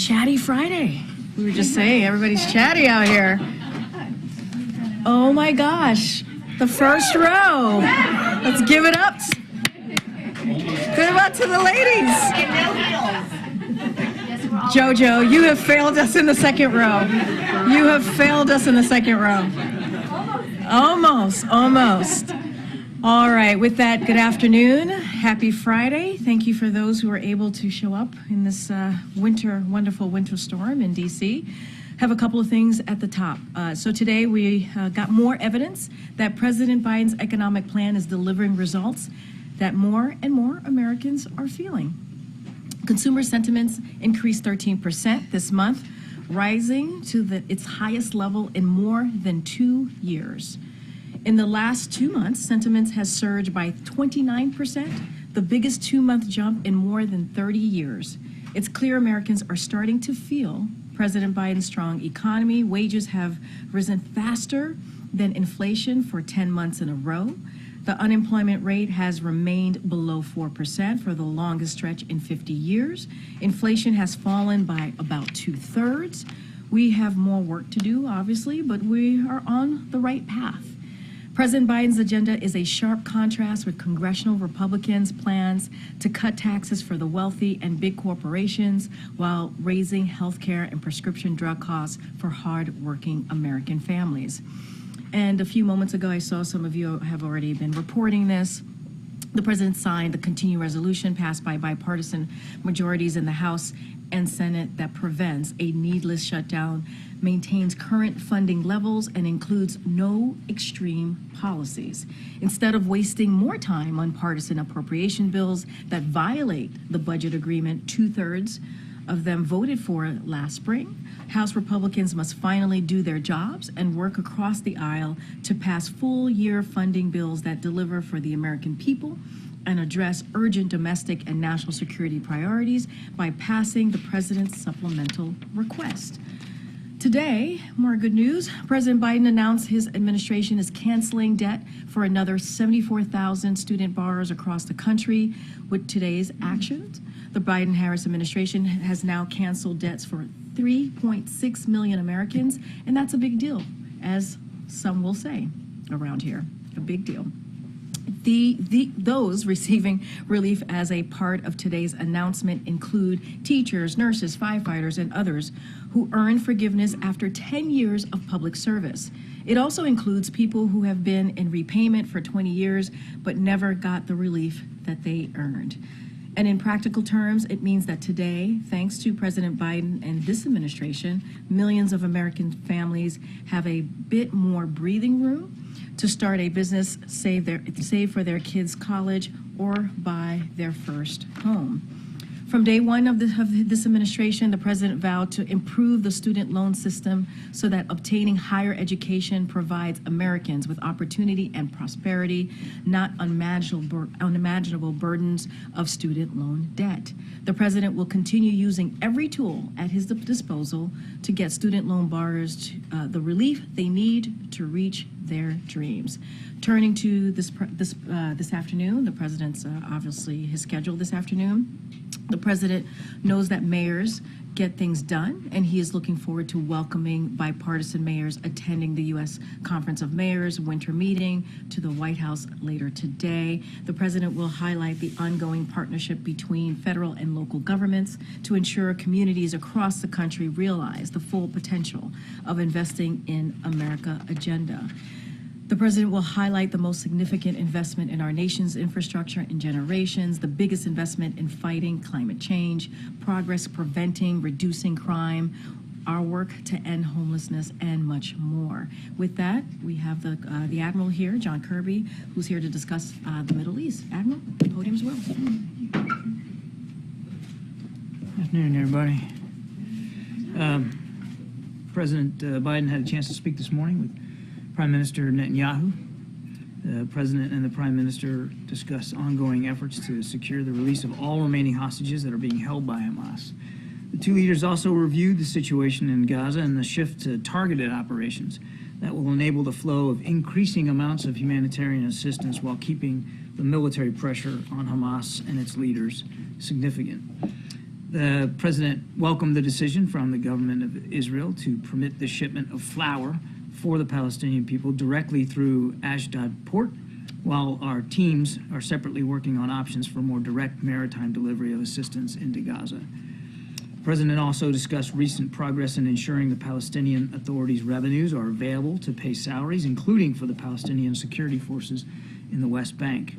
Chatty Friday. We were just saying, everybody's chatty out here. Oh my gosh, the first row. Let's give it up. Good about to the ladies. Jojo, you have failed us in the second row. You have failed us in the second row. Almost. All right, with that, good afternoon. Happy Friday. Thank you for those who were able to show up in this wonderful winter storm in D.C. Have a couple of things at the top. So today we got more evidence that President Biden's economic plan is delivering results that more and more Americans are feeling. Consumer sentiments increased 13% this month, rising to its highest level in more than 2 years. In the last 2 months, sentiments has surged by 29%, the biggest 2-month jump in more than 30 years. It's clear Americans are starting to feel President Biden's strong economy. Wages have risen faster than inflation for 10 months in a row. The unemployment rate has remained below 4% for the longest stretch in 50 years. Inflation has fallen by about 2/3. We have more work to do, obviously, but we are on the right path. President Biden's agenda is a sharp contrast with congressional Republicans' plans to cut taxes for the wealthy and big corporations while raising health care and prescription drug costs for hard-working American families. And a few moments ago, I saw some of you have already been reporting this. The president signed the continuing resolution passed by bipartisan majorities in the House and Senate that prevents a needless shutdown, maintains current funding levels, and includes no extreme policies. Instead of wasting more time on partisan appropriation bills that violate the budget agreement 2/3 of them voted for last spring, House Republicans must finally do their jobs and work across the aisle to pass full-year funding bills that deliver for the American people and address urgent domestic and national security priorities by passing the president's supplemental request. Today, more good news. President Biden announced his administration is canceling debt for another 74,000 student borrowers across the country. With today's actions, the Biden-Harris administration has now canceled debts for 3.6 million Americans, and that's a big deal, as some will say around here, a big deal. Those receiving relief as a part of today's announcement include teachers, nurses, firefighters, and others who earned forgiveness after 10 years of public service. It also includes people who have been in repayment for 20 years but never got the relief that they earned. And in practical terms, it means that today, thanks to President Biden and this administration, millions of American families have a bit more breathing room to start a business, save for their kids' college, or buy their first home. From day one of this administration, the president vowed to improve the student loan system so that obtaining higher education provides Americans with opportunity and prosperity, not unimaginable burdens of student loan debt. The president will continue using every tool at his disposal to get student loan borrowers the relief they need to reach their dreams. Turning to this afternoon, the president's obviously his schedule this afternoon. The president knows that mayors get things done, and he is looking forward to welcoming bipartisan mayors attending the U.S. Conference of Mayors winter meeting to the White House later today. The president will highlight the ongoing partnership between federal and local governments to ensure communities across the country realize the full potential of investing in America agenda. The president will highlight the most significant investment in our nation's infrastructure in generations, the biggest investment in fighting climate change, progress preventing, reducing crime, our work to end homelessness, and much more. With that, we have the Admiral here, John Kirby, who's here to discuss the Middle East. Admiral, the podium's yours. Good afternoon, everybody. President Biden had a chance to speak this morning with Prime Minister Netanyahu. The President and the Prime Minister discussed ongoing efforts to secure the release of all remaining hostages that are being held by Hamas. The two leaders also reviewed the situation in Gaza and the shift to targeted operations that will enable the flow of increasing amounts of humanitarian assistance while keeping the military pressure on Hamas and its leaders significant. The president welcomed the decision from the government of Israel to permit the shipment of flour for the Palestinian people directly through Ashdod port, while our teams are separately working on options for more direct maritime delivery of assistance into Gaza. The president also discussed recent progress in ensuring the Palestinian Authority's revenues are available to pay salaries, including for the Palestinian security forces in the West Bank.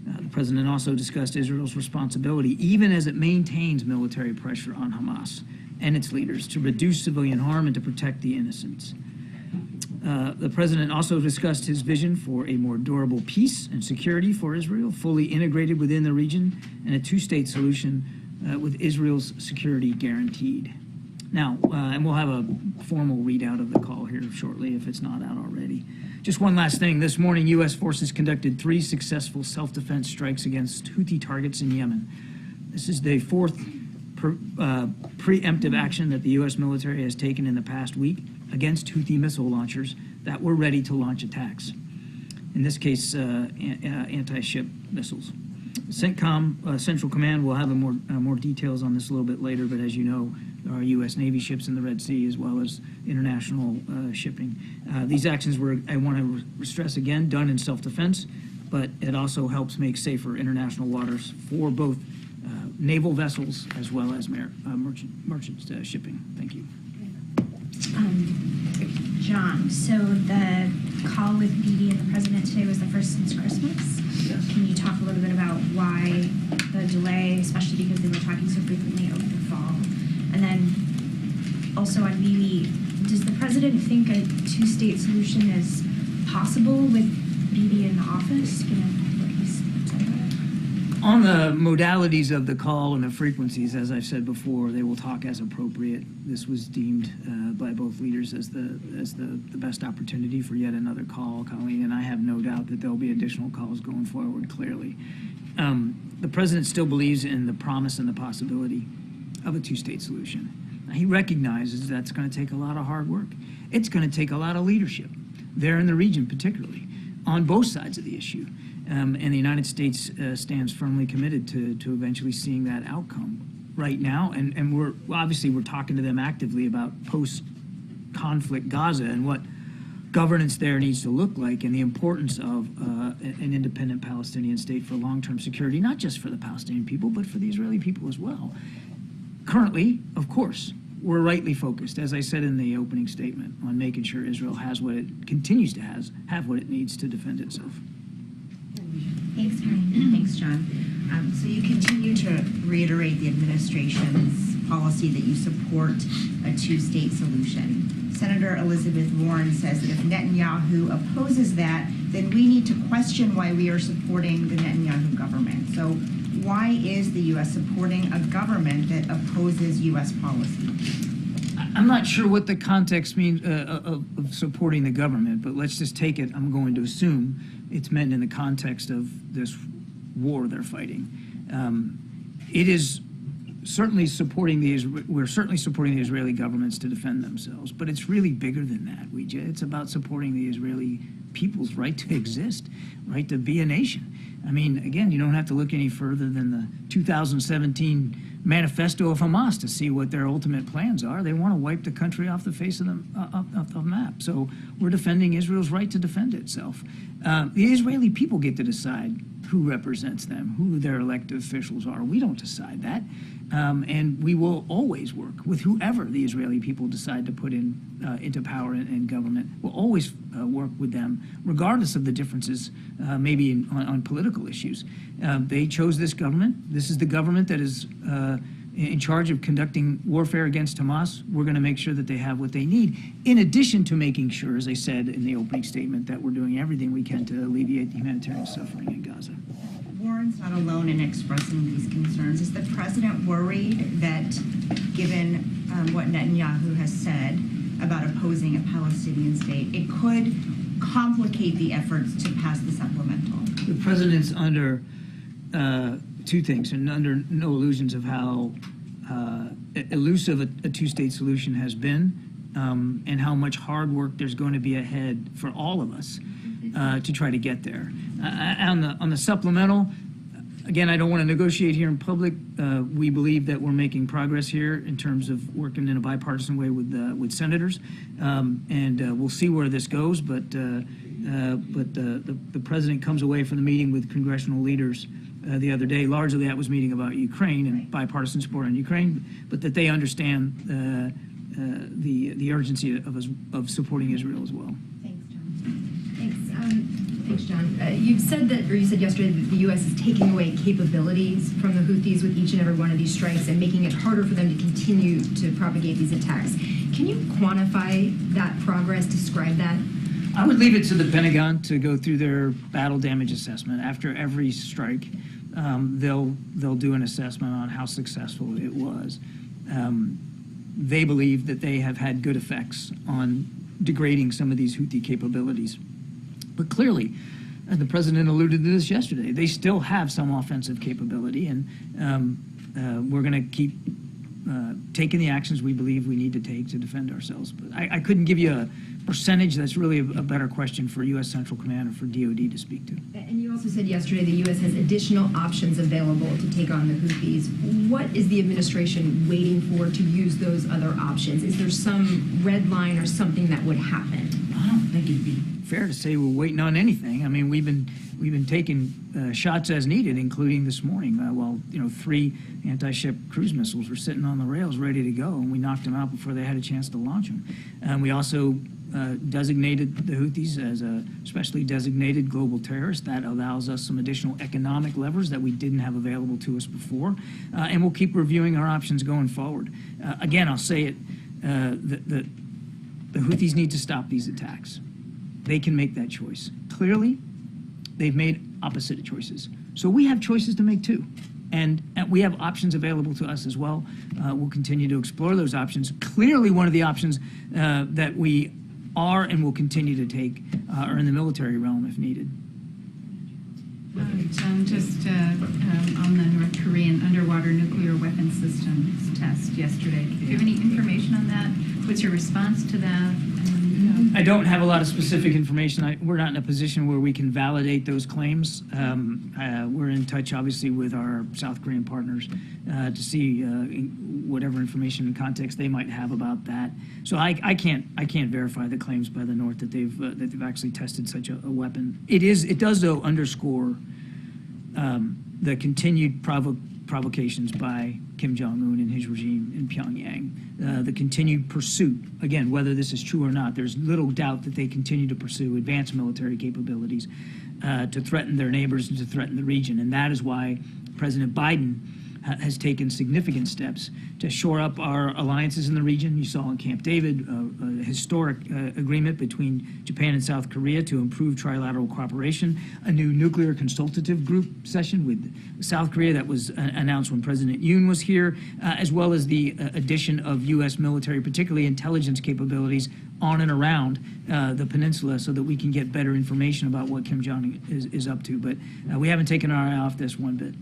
The president also discussed Israel's responsibility, even as it maintains military pressure on Hamas and its leaders, to reduce civilian harm and to protect the innocents. The president also discussed his vision for a more durable peace and security for Israel, fully integrated within the region, and a two-state solution with Israel's security guaranteed. Now, and we'll have a formal readout of the call here shortly if it's not out already. Just one last thing. This morning, U.S. forces conducted 3 successful self-defense strikes against Houthi targets in Yemen. This is the 4th preemptive action that the U.S. military has taken in the past week against Houthi missile launchers that were ready to launch attacks. In this case, anti-ship missiles. CENTCOM, Central Command, will have more details on this a little bit later, but as you know, there are U.S. Navy ships in the Red Sea as well as international shipping. These actions were, I want to stress again, done in self-defense, but it also helps make safer international waters for both naval vessels as well as merchant shipping. Thank you. John, so the call with Bibi and the president today was the first since Christmas. Yes. Can you talk a little bit about why the delay, especially because they were talking so frequently over the fall? And then also on Bibi, does the president think a two-state solution is possible with Bibi in the office, given what he's said about it? On the modalities of the call and the frequencies, as I've said before, they will talk as appropriate. This was deemed by both leaders as the best opportunity for yet another call, Colleen, and I have no doubt that there'll be additional calls going forward, clearly. The president still believes in the promise and the possibility of a two-state solution. He recognizes that's going to take a lot of hard work. It's going to take a lot of leadership there in the region, particularly, on both sides of the issue. And the United States stands firmly committed to eventually seeing that outcome right now. And we're talking to them actively about post-conflict Gaza and what governance there needs to look like and the importance of an independent Palestinian state for long-term security, not just for the Palestinian people, but for the Israeli people as well. Currently, of course, we're rightly focused, as I said in the opening statement, on making sure Israel has what it continues to have what it needs to defend itself. Thanks, Karine. Thanks, John. So you continue to reiterate the administration's policy that you support a two-state solution. Senator Elizabeth Warren says that if Netanyahu opposes that, then we need to question why we are supporting the Netanyahu government. So why is the U.S. supporting a government that opposes U.S. policy? I'm not sure what the context means of supporting the government, but let's just take it. I'm going to assume it's meant in the context of this war they're fighting. It is certainly supporting we're certainly supporting the Israeli governments to defend themselves, but it's really bigger than that. It's about supporting the Israeli people's right to exist, right to be a nation. I mean, again, you don't have to look any further than the 2017 manifesto of Hamas to see what their ultimate plans are. They want to wipe the country off the face of the map. So we're defending Israel's right to defend itself. The Israeli people get to decide who represents them, who their elected officials are. We don't decide that. And we will always work with whoever the Israeli people decide to put into power and government. We'll always work with them, regardless of the differences, maybe on political issues. They chose this government. This is the government that is in charge of conducting warfare against Hamas. We're going to make sure that they have what they need, in addition to making sure, as I said in the opening statement, that we're doing everything we can to alleviate the humanitarian suffering in Gaza. Warren's not alone in expressing these concerns. Is the president worried that, given what Netanyahu has said about opposing a Palestinian state, it could complicate the efforts to pass the supplemental? The president's under two things, and under no illusions of how elusive a two-state solution has been, and how much hard work there's going to be ahead for all of us to try to get there. On the supplemental, Again, I don't want to negotiate here in public. We believe that we're making progress here in terms of working in a bipartisan way with senators, and we'll see where this goes. But the president comes away from the meeting with congressional leaders the other day. Largely, that was meeting about Ukraine and bipartisan support on Ukraine, but that they understand the urgency of supporting Israel as well. Thanks, John. Thanks, John. You said yesterday that the U.S. is taking away capabilities from the Houthis with each and every one of these strikes and making it harder for them to continue to propagate these attacks. Can you quantify that progress, describe that? I would leave it to the Pentagon to go through their battle damage assessment. After every strike, they'll do an assessment on how successful it was. They believe that they have had good effects on degrading some of these Houthi capabilities. But clearly, the president alluded to this yesterday, they still have some offensive capability, and we're going to keep taking the actions we believe we need to take to defend ourselves. But I couldn't give you a percentage. That's really a better question for U.S. Central Command or for DOD to speak to. And you also said yesterday the U.S. has additional options available to take on the Houthis. What is the administration waiting for to use those other options? Is there some red line or something that would happen? I don't think it'd be fair to say we're waiting on anything. I mean, we've been taking shots as needed, including this morning. While 3 anti-ship cruise missiles were sitting on the rails ready to go, and we knocked them out before they had a chance to launch them. We also designated the Houthis as a specially designated global terrorist. That allows us some additional economic levers that we didn't have available to us before, and we'll keep reviewing our options going forward. Again, I'll say it: the Houthis need to stop these attacks. They can make that choice. Clearly, they've made opposite choices. So we have choices to make too. And we have options available to us as well. We'll continue to explore those options. Clearly, one of the options that we are and will continue to take are in the military realm if needed. John, just on the North Korean underwater nuclear weapon systems test yesterday, do you have any information on that? What's your response to that? I don't have a lot of specific information. We're not in a position where we can validate those claims. We're in touch, obviously, with our South Korean partners to see whatever information and context they might have about that. So I can't verify the claims by the North that they've actually tested such a weapon. It does though underscore the continued provocations by Kim Jong-un and his regime in Pyongyang. The continued pursuit, again, whether this is true or not, there's little doubt that they continue to pursue advanced military capabilities to threaten their neighbors and to threaten the region. And that is why President Biden has taken significant steps to shore up our alliances in the region. You saw in Camp David a historic agreement between Japan and South Korea to improve trilateral cooperation, a new nuclear consultative group session with South Korea that was announced when President Yoon was here, as well as the addition of U.S. military, particularly intelligence capabilities, on and around the peninsula so that we can get better information about what Kim Jong is up to. But we haven't taken our eye off this one bit.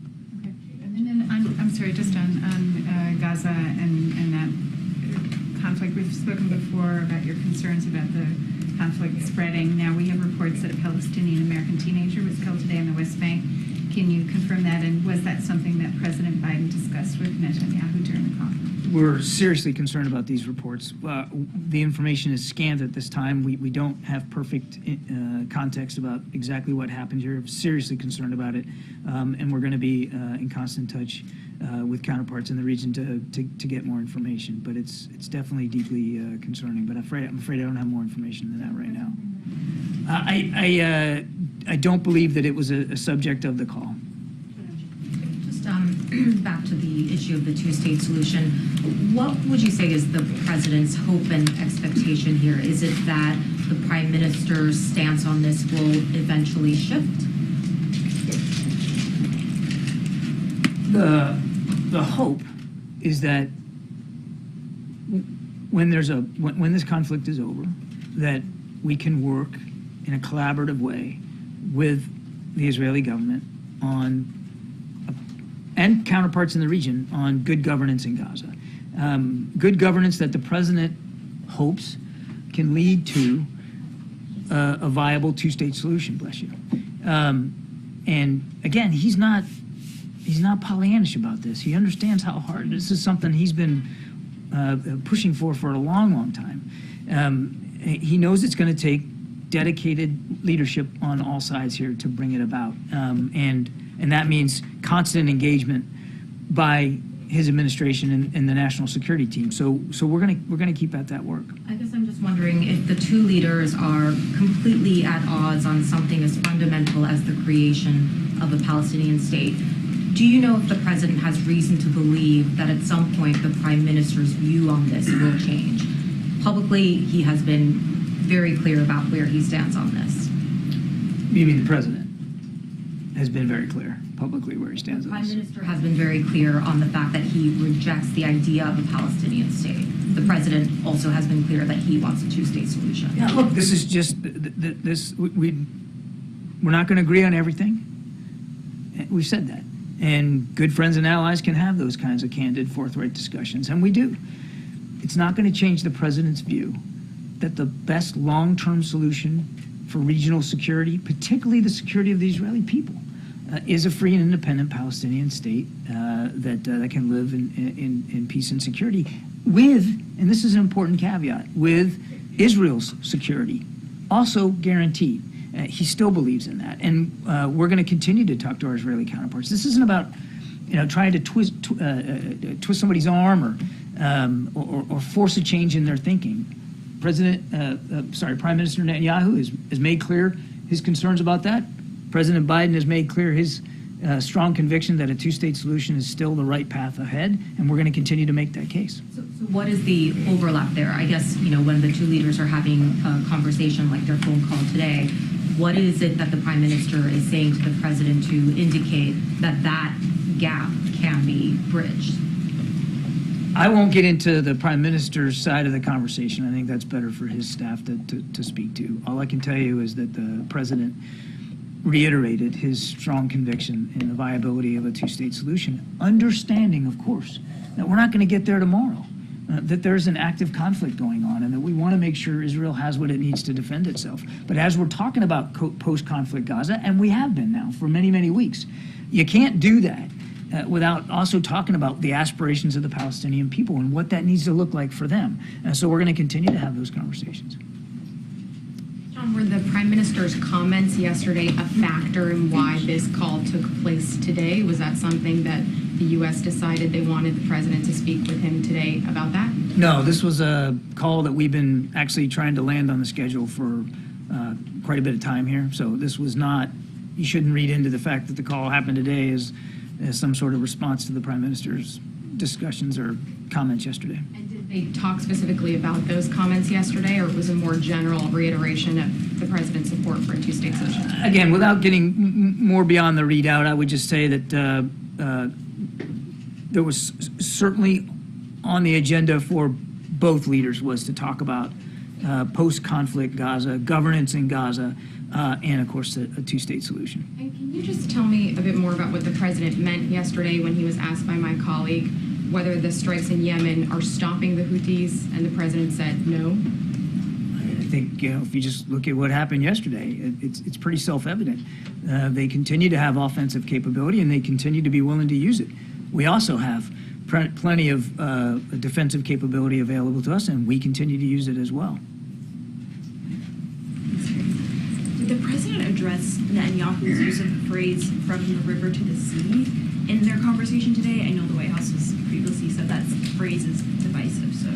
And then I'm sorry, just on Gaza and that conflict. We've spoken before about your concerns about the conflict spreading. Now we have reports that a Palestinian-American teenager was killed today in the West Bank. Can you confirm that? And was that something that President Biden discussed with Netanyahu during the call? We're seriously concerned about these reports. The information is scant at this time. We don't have perfect context about exactly what happened here. We're seriously concerned about it, and we're going to be in constant touch with counterparts in the region to get more information. But it's definitely deeply concerning. But I'm afraid I don't have more information than that right now. I don't believe that it was a subject of the call. Back to the issue of the two-state solution, what would you say is the president's hope and expectation here? Is it that the prime minister's stance on this will eventually shift? The hope is that when this conflict is over, that we can work in a collaborative way with the Israeli government and counterparts in the region on good governance in Gaza. Good governance that the president hopes can lead to a viable two-state solution, bless you. And again, he's not he's not Pollyannish about this. He understands how hard this is. Something he's been pushing for a long time. He knows it's going to take dedicated leadership on all sides here to bring it about, and that means constant engagement by his administration and the national security team. So we're gonna keep at that work. I guess I'm just wondering if the two leaders are completely at odds on something as fundamental as the creation of a Palestinian state. Do you know if the president has reason to believe that at some point the prime minister's view on this will change? Publicly, he has been very clear about where he stands on this. You mean the president has been very clear publicly where he stands The on prime this? minister has been very clear on the fact that he rejects the idea of a Palestinian state. The president also has been clear that he wants a two-state solution. Yeah, look, this is just we're not going to agree on everything. We've said that, and good friends and allies can have those kinds of candid, forthright discussions, and we do. It's not going to change the president's view that the best long-term solution for regional security, particularly the security of the Israeli people, is a free and independent Palestinian state that can live in peace and security with, and this is an important caveat, with Israel's security also guaranteed. He still believes in that, and we're going to continue to talk to our Israeli counterparts. This isn't about, trying to twist somebody's arm or force a change in their thinking. Prime Minister Netanyahu has made clear his concerns about that. President Biden has made clear his strong conviction that a two-state solution is still the right path ahead, and we're going to continue to make that case. So what is the overlap there? I guess, when the two leaders are having a conversation like their phone call today, what is it that the prime minister is saying to the president to indicate that that gap can be bridged? I won't get into the prime minister's side of the conversation. I think that's better for his staff to speak to. All I can tell you is that the president reiterated his strong conviction in the viability of a two-state solution, understanding, of course, that we're not going to get there tomorrow, that there's an active conflict going on, and that we want to make sure Israel has what it needs to defend itself. But as we're talking about post-conflict Gaza, and we have been now for many, many weeks, you can't do that without also talking about the aspirations of the Palestinian people and what that needs to look like for them. So we're going to continue to have those conversations. John, were the Prime Minister's comments yesterday a factor in why this call took place today? Was that something that the U.S. decided they wanted the President to speak with him today about that? No, this was a call that we've been actually trying to land on the schedule for quite a bit of time here. So this was not, you shouldn't read into the fact that the call happened today as some sort of response to the Prime Minister's discussions or comments yesterday. And did they talk specifically about those comments yesterday, or it was a more general reiteration of the President's support for a two-state solution? Again, without getting more beyond the readout, I would just say that there was certainly on the agenda for both leaders was to talk about post-conflict Gaza, governance in Gaza, and of course a two-state solution. And can you just tell me a bit more about what the President meant yesterday when he was asked by my colleague whether the strikes in Yemen are stopping the Houthis, and the President said no? I think if you just look at what happened yesterday, it's pretty self-evident. They continue to have offensive capability, and they continue to be willing to use it. We also have plenty of defensive capability available to us, and we continue to use it as well. Did the President address Netanyahu's use of the phrase "from the river to the sea" in their conversation today? I know the White House has previously said that phrase is divisive. So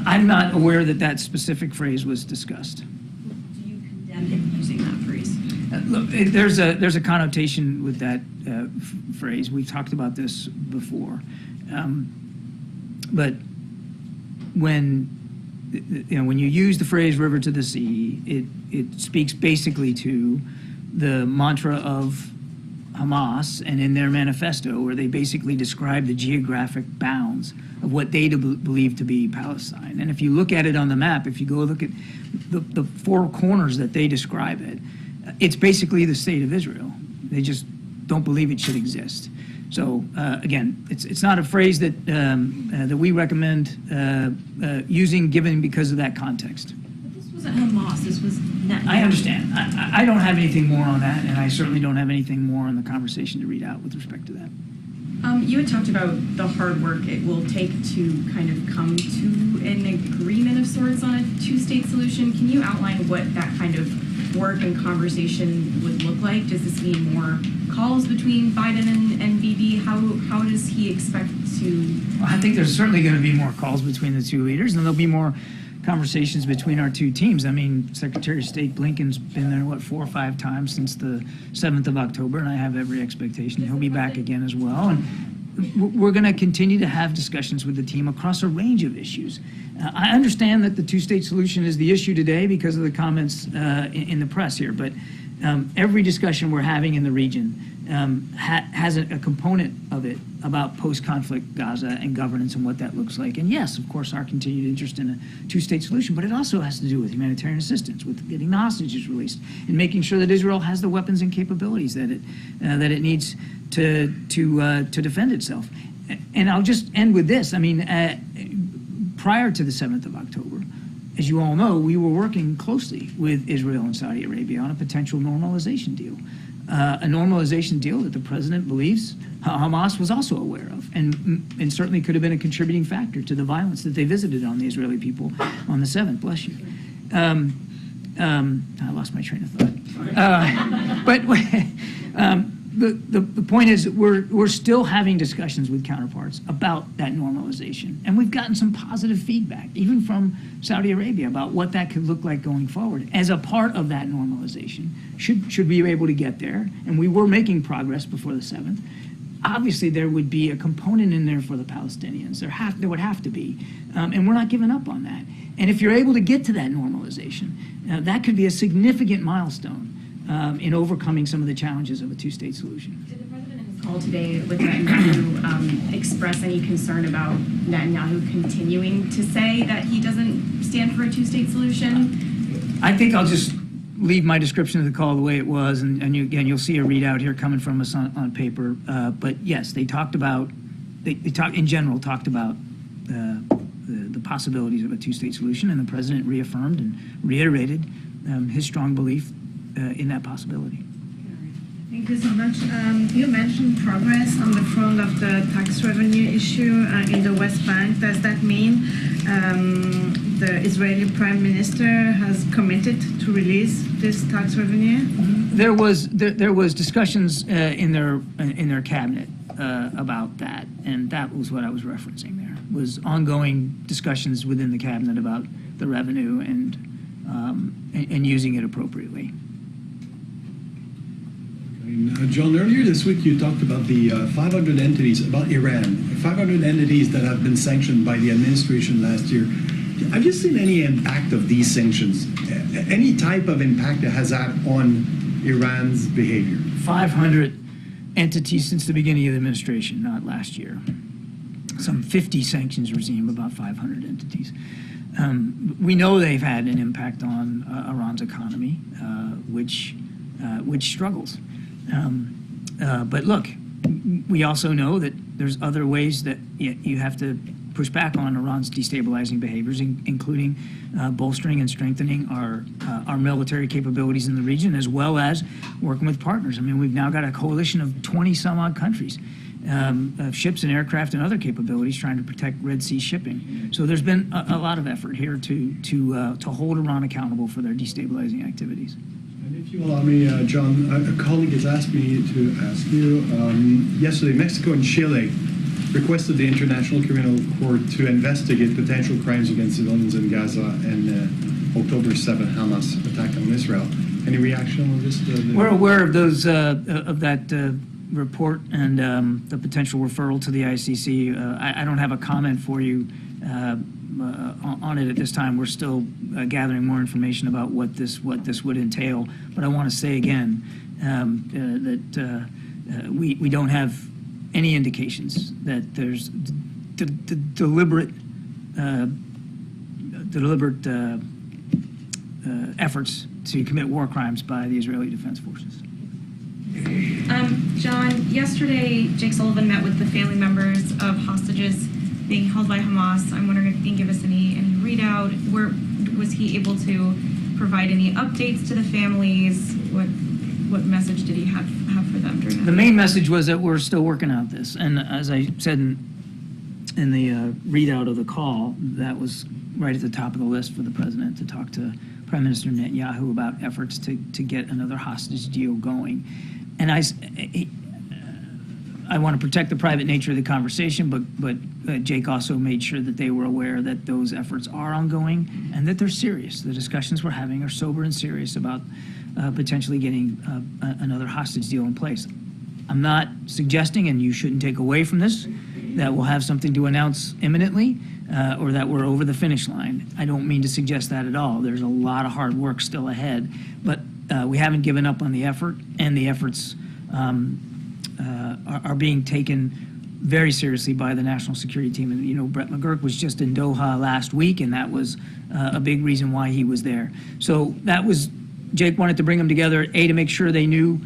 I'm not aware that that specific phrase was discussed. do you condemn him using that phrase? Look, there's a connotation with that phrase. We've talked about this before, but when you use the phrase "river to the sea," it speaks basically to the mantra of Hamas and in their manifesto, where they basically describe the geographic bounds of what they believe to be Palestine. And if you look at it on the map, if you go look at the four corners that they describe it, it's basically the state of Israel. They just don't believe it should exist. So again, it's not a phrase that that we recommend using, given because of that context. But this wasn't Hamas. This was Netanyahu. I understand. I don't have anything more on that, and I certainly don't have anything more on the conversation to read out with respect to that. You had talked about the hard work it will take to kind of come to an agreement of sorts on a two-state solution. Can you outline what that kind of work and conversation would look like? Does this mean more calls between Biden and Bibi? How does he expect to? Well, I think there's certainly going to be more calls between the two leaders, and there'll be more conversations between our two teams. I mean, Secretary of State Blinken's been there, 4 or 5 times since the 7th of October, and I have every expectation he'll be back again as well. And we're going to continue to have discussions with the team across a range of issues. I understand that the two-state solution is the issue today because of the comments in the press here, but every discussion we're having in the region has a component of it about post-conflict Gaza and governance and what that looks like. And yes, of course, our continued interest in a two-state solution, but it also has to do with humanitarian assistance, with getting the hostages released, and making sure that Israel has the weapons and capabilities that it needs to defend itself. And I'll just end with this. I mean, prior to the 7th of October, as you all know, we were working closely with Israel and Saudi Arabia on a potential normalization deal. A normalization deal that the president believes Hamas was also aware of, and certainly could have been a contributing factor to the violence that they visited on the Israeli people on the 7th. Bless you. I lost my train of thought. But the point is that we're still having discussions with counterparts about that normalization. And we've gotten some positive feedback, even from Saudi Arabia, about what that could look like going forward as a part of that normalization. Should we be able to get there? And we were making progress before the 7th. Obviously, there would be a component in there for the Palestinians. There would have to be. And we're not giving up on that. And if you're able to get to that normalization, that could be a significant milestone in overcoming some of the challenges of a two-state solution. Did the president in his call today with Netanyahu express any concern about Netanyahu continuing to say that he doesn't stand for a two-state solution? I think I'll just leave my description of the call the way it was, and you'll see a readout here coming from us on paper. But yes, they talked about, in general, talked about the possibilities of a two-state solution, and the president reaffirmed and reiterated his strong belief in that possibility. Thank you so much. You mentioned progress on the front of the tax revenue issue in the West Bank. Does that mean the Israeli Prime Minister has committed to release this tax revenue? There was discussions in their cabinet about that, and that was what I was referencing there. Was ongoing discussions within the cabinet about the revenue and using it appropriately. John, earlier this week you talked about the 500 entities, about Iran, 500 entities that have been sanctioned by the administration last year. Have you seen any impact of these sanctions? Any type of impact that has had on Iran's behavior? 500 entities since the beginning of the administration, not last year. Some 50 sanctions regime, about 500 entities. We know they've had an impact on Iran's economy, which struggles. But look, we also know that there's other ways that you have to push back on Iran's destabilizing behaviors, including bolstering and strengthening our military capabilities in the region, as well as working with partners. I mean, we've now got a coalition of 20-some-odd countries, ships and aircraft and other capabilities trying to protect Red Sea shipping. So there's been a lot of effort here to hold Iran accountable for their destabilizing activities. And if you allow me, John, a colleague has asked me to ask you, yesterday Mexico and Chile requested the International Criminal Court to investigate potential crimes against civilians in Gaza and October 7 Hamas attack on Israel. Any reaction on this? We're aware of those of that report and the potential referral to the ICC. I don't have a comment for you on it at this time. We're still gathering more information about what this would entail. But I want to say again that we don't have any indications that there's deliberate efforts to commit war crimes by the Israeli Defense Forces. John, yesterday Jake Sullivan met with the family members of hostages being held by Hamas. I'm wondering if you can give us any readout. Was he able to provide any updates to the families? What message did he have for them during that? The main message was that we're still working out this. And as I said in the readout of the call, that was right at the top of the list for the president to talk to Prime Minister Netanyahu about efforts to get another hostage deal going. And I want to protect the private nature of the conversation, but Jake also made sure that they were aware that those efforts are ongoing and that they're serious. The discussions we're having are sober and serious about potentially getting another hostage deal in place. I'm not suggesting, and you shouldn't take away from this, that we'll have something to announce imminently or that we're over the finish line. I don't mean to suggest that at all. There's a lot of hard work still ahead, but we haven't given up on the effort, and the efforts are being taken very seriously by the national security team. And, you know, Brett McGurk was just in Doha last week, and that was a big reason why he was there. So that was, Jake wanted to bring them together, to make sure they knew,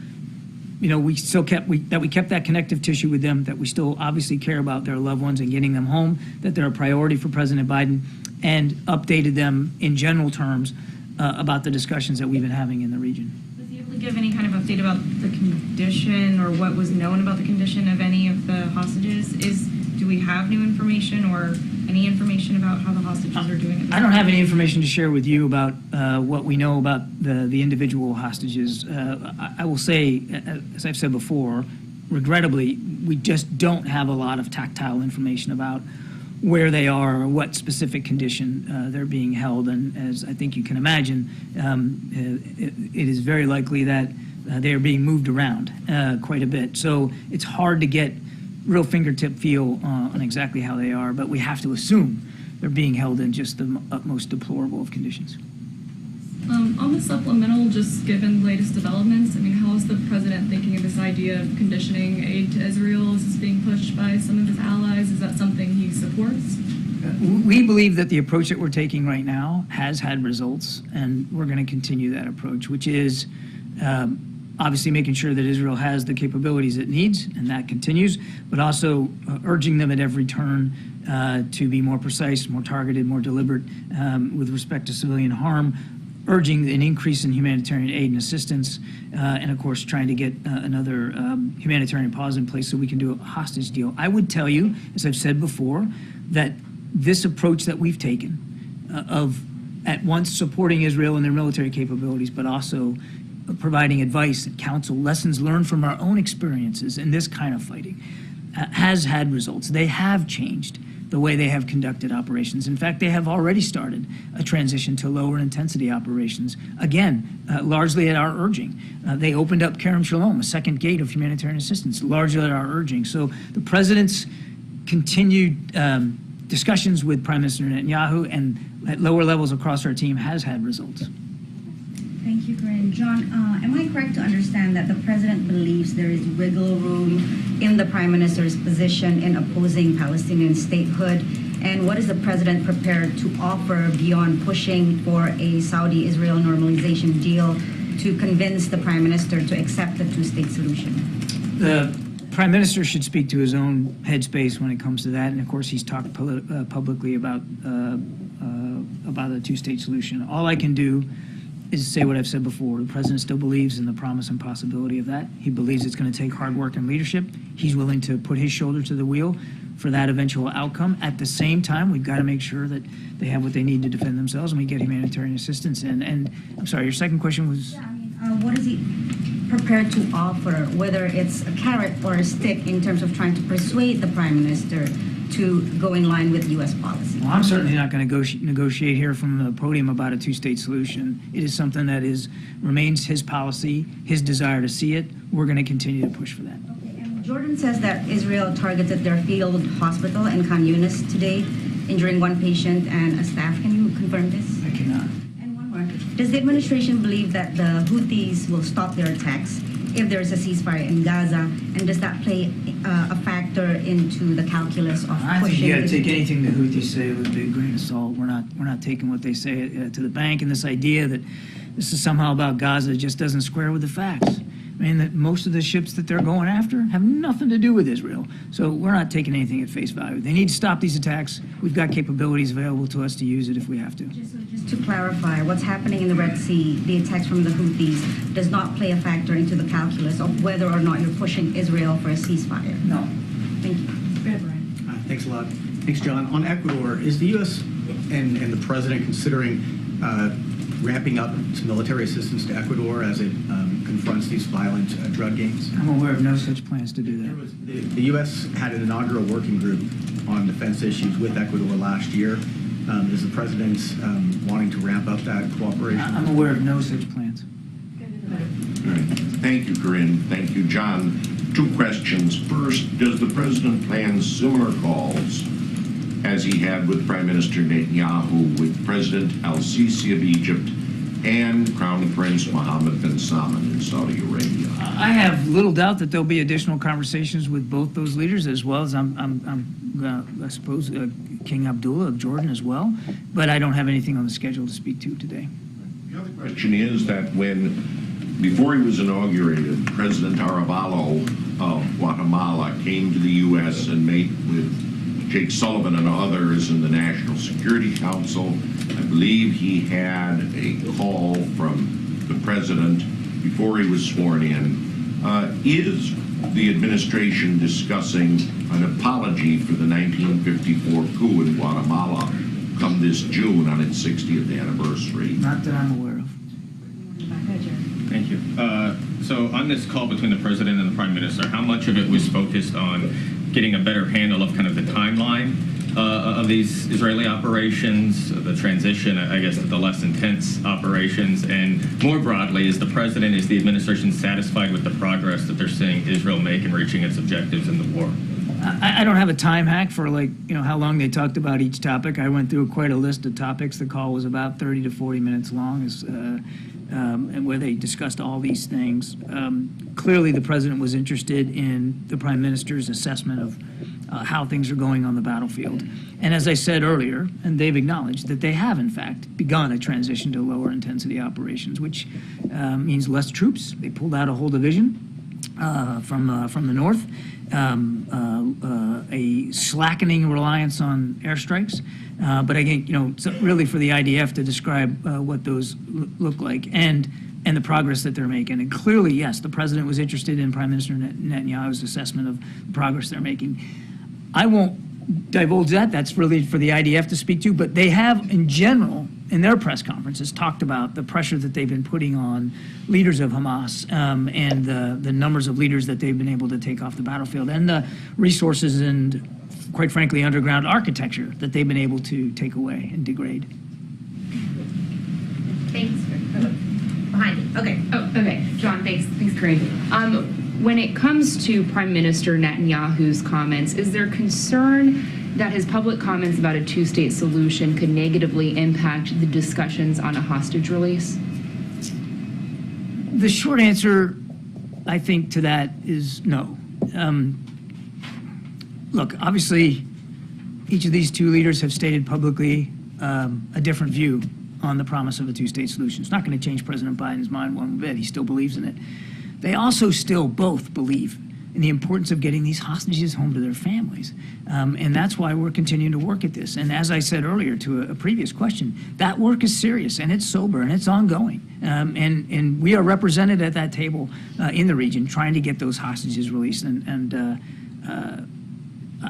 you know, we kept that connective tissue with them, that we still obviously care about their loved ones and getting them home, that they're a priority for President Biden, and updated them in general terms about the discussions that we've been having in the region. Was he able to give any kind of update about the condition or what was known about the condition of any of the hostages? Do we have new information or any information about how the hostages are doing? I don't have any information to share with you about what we know about the individual hostages. I will say, as I've said before, regrettably, we just don't have a lot of tactile information about where they are or what specific condition they're being held. And as I think you can imagine, it is very likely that they are being moved around quite a bit. So it's hard to get real fingertip feel on exactly how they are, but we have to assume they're being held in just the utmost deplorable of conditions. On the supplemental, just given latest developments, I mean, how is the president thinking of this idea of conditioning aid to Israel? Is this being pushed by some of his allies? Is that something he supports? We believe that the approach that we're taking right now has had results, and we're going to continue that approach, which is obviously making sure that Israel has the capabilities it needs, and that continues, but also urging them at every turn to be more precise, more targeted, more deliberate with respect to civilian harm, urging an increase in humanitarian aid and assistance, and of course trying to get another humanitarian pause in place so we can do a hostage deal. I would tell you, as I've said before, that this approach that we've taken of at once supporting Israel and their military capabilities, but also providing advice and counsel, lessons learned from our own experiences in this kind of fighting, has had results. They have changed the way they have conducted operations. In fact, they have already started a transition to lower intensity operations, again, largely at our urging. They opened up Kerem Shalom, a second gate of humanitarian assistance, largely at our urging. So the president's continued discussions with Prime Minister Netanyahu and at lower levels across our team has had results. Thank you, Karine. John, am I correct to understand that the president believes there is wiggle room in the prime minister's position in opposing Palestinian statehood? And what is the president prepared to offer beyond pushing for a Saudi-Israel normalization deal to convince the prime minister to accept the two-state solution? The prime minister should speak to his own headspace when it comes to that. And of course, he's talked publicly about a two-state solution. All I can do is say what I've said before. The president still believes in the promise and possibility of that. He believes it's going to take hard work and leadership. He's willing to put his shoulder to the wheel for that eventual outcome. At the same time, we've got to make sure that they have what they need to defend themselves and we get humanitarian assistance in. And I'm sorry, your second question was? Yeah, what is he prepared to offer, whether it's a carrot or a stick in terms of trying to persuade the prime minister to go in line with U.S. policy? Well, I'm certainly not going to negotiate here from the podium about a two-state solution. It is something that remains his policy, his desire to see it. We're going to continue to push for that. Okay. And Jordan says that Israel targeted their field hospital in Khan Yunis today, injuring one patient and a staff. Can you confirm this? I cannot. And one more. Does the administration believe that the Houthis will stop their attacks if there is a ceasefire in Gaza, and does that play a factor into the calculus of pushing? I think you got to take anything the Houthis say with a big grain of salt. We're not taking what they say to the bank, and this idea that this is somehow about Gaza just doesn't square with the facts. I mean, that most of the ships that they're going after have nothing to do with Israel. So we're not taking anything at face value. They need to stop these attacks. We've got capabilities available to us to use it if we have to. Just to clarify, what's happening in the Red Sea, the attacks from the Houthis, does not play a factor into the calculus of whether or not you're pushing Israel for a ceasefire? No. Thank you. Go ahead, Brian. Thanks a lot. Thanks, John. On Ecuador, is the U.S. and the President considering ramping up its military assistance to Ecuador as it confronts these violent drug gangs? I'm aware of no such plans to do that. The U.S. had an inaugural working group on defense issues with Ecuador last year. Is the President wanting to ramp up that cooperation? I'm aware of no such plans. All right. Thank you, Karine. Thank you, John. 2 questions. First, does the President plan similar calls as he had with Prime Minister Netanyahu with President al-Sisi of Egypt and Crown Prince Mohammed bin Salman in Saudi Arabia? I have little doubt that there'll be additional conversations with both those leaders, as well as I suppose King Abdullah of Jordan as well. But I don't have anything on the schedule to speak to today. The other question is that before he was inaugurated, President Arevalo of Guatemala came to the U.S. and met with Jake Sullivan and others in the National Security Council. I believe he had a call from the President before he was sworn in. Is the administration discussing an apology for the 1954 coup in Guatemala come this June on its 60th anniversary? Not that I'm aware of. Thank you. So on this call between the President and the Prime Minister, how much of it was focused on getting a better handle of kind of the timeline of these Israeli operations, the transition, I guess, to the less intense operations, and more broadly, is the administration satisfied with the progress that they're seeing Israel make in reaching its objectives in the war? I don't have a time hack for how long they talked about each topic. I went through quite a list of topics. The call was about 30 to 40 minutes long, and where they discussed all these things. Clearly, the President was interested in the Prime Minister's assessment of how things are going on the battlefield. And as I said earlier, and they've acknowledged that they have, in fact, begun a transition to lower intensity operations, which means less troops. They pulled out a whole division from the north, a slackening reliance on airstrikes. But again, it's really for the IDF to describe what those look like and the progress that they're making. And clearly, yes, the President was interested in Prime Minister Netanyahu's assessment of the progress they're making. I won't divulge that. That's really for the IDF to speak to. But they have, in general, in their press conferences, talked about the pressure that they've been putting on leaders of Hamas and the numbers of leaders that they've been able to take off the battlefield and the resources and, quite frankly, underground architecture that they've been able to take away and degrade. Thanks. Behind you. Okay. Oh, okay. John, thanks. Thanks, Karine. When it comes to Prime Minister Netanyahu's comments, is there concern that his public comments about a two-state solution could negatively impact the discussions on a hostage release? The short answer, I think, to that is no. Look, obviously, each of these 2 leaders have stated publicly a different view on the promise of a two-state solution. It's not going to change President Biden's mind one bit. He still believes in it. They also still both believe in the importance of getting these hostages home to their families. And that's why we're continuing to work at this. And as I said earlier to a previous question, that work is serious and it's sober and it's ongoing. And we are represented at that table in the region trying to get those hostages released. And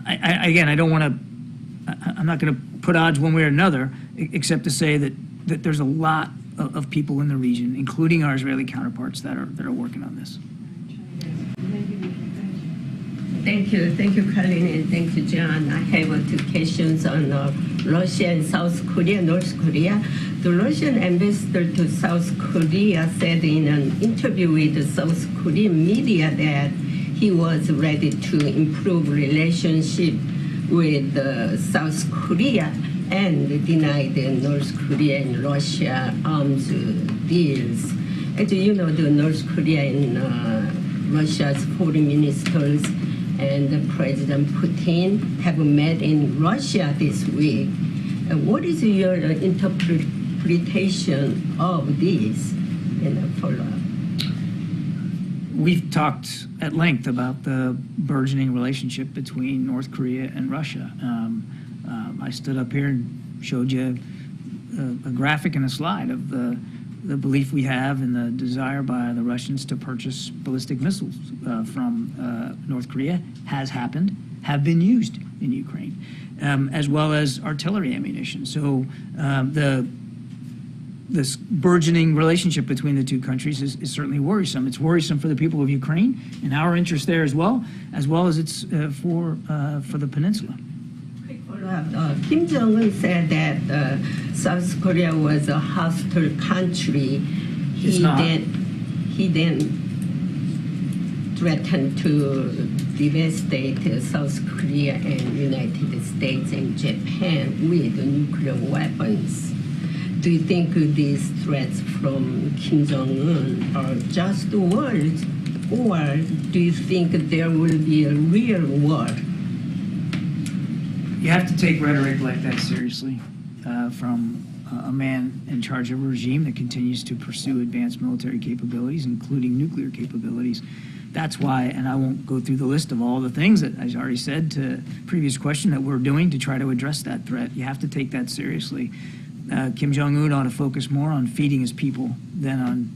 again, I'm not going to put odds one way or another, except to say that there's a lot of people in the region, including our Israeli counterparts, that are working on this. Thank you, Karine, and thank you, John. I have 2 questions on Russia and South Korea, North Korea. The Russian ambassador to South Korea said in an interview with the South Korean media that he was ready to improve relationship with South Korea and denied North Korea and Russia arms deals. As you know, the North Korea and Russia's foreign ministers and President Putin have met in Russia this week. What is your interpretation of this? Follow-up. We've talked at length about the burgeoning relationship between North Korea and Russia. I stood up here and showed you a graphic and a slide of the belief we have and the desire by the Russians to purchase ballistic missiles from North Korea has happened, have been used in Ukraine, as well as artillery ammunition. So this burgeoning relationship between the two countries is certainly worrisome. It's worrisome for the people of Ukraine and our interest there as well as it's for the peninsula. Kim Jong-un said that South Korea was a hostile country. He then threatened to devastate South Korea and United States and Japan with nuclear weapons. Do you think these threats from Kim Jong-un are just words, or do you think there will be a real war? You have to take rhetoric like that seriously from a man in charge of a regime that continues to pursue advanced military capabilities, including nuclear capabilities. That's why, and I won't go through the list of all the things that I already said to the previous question that we're doing to try to address that threat. You have to take that seriously. Kim Jong-un ought to focus more on feeding his people than on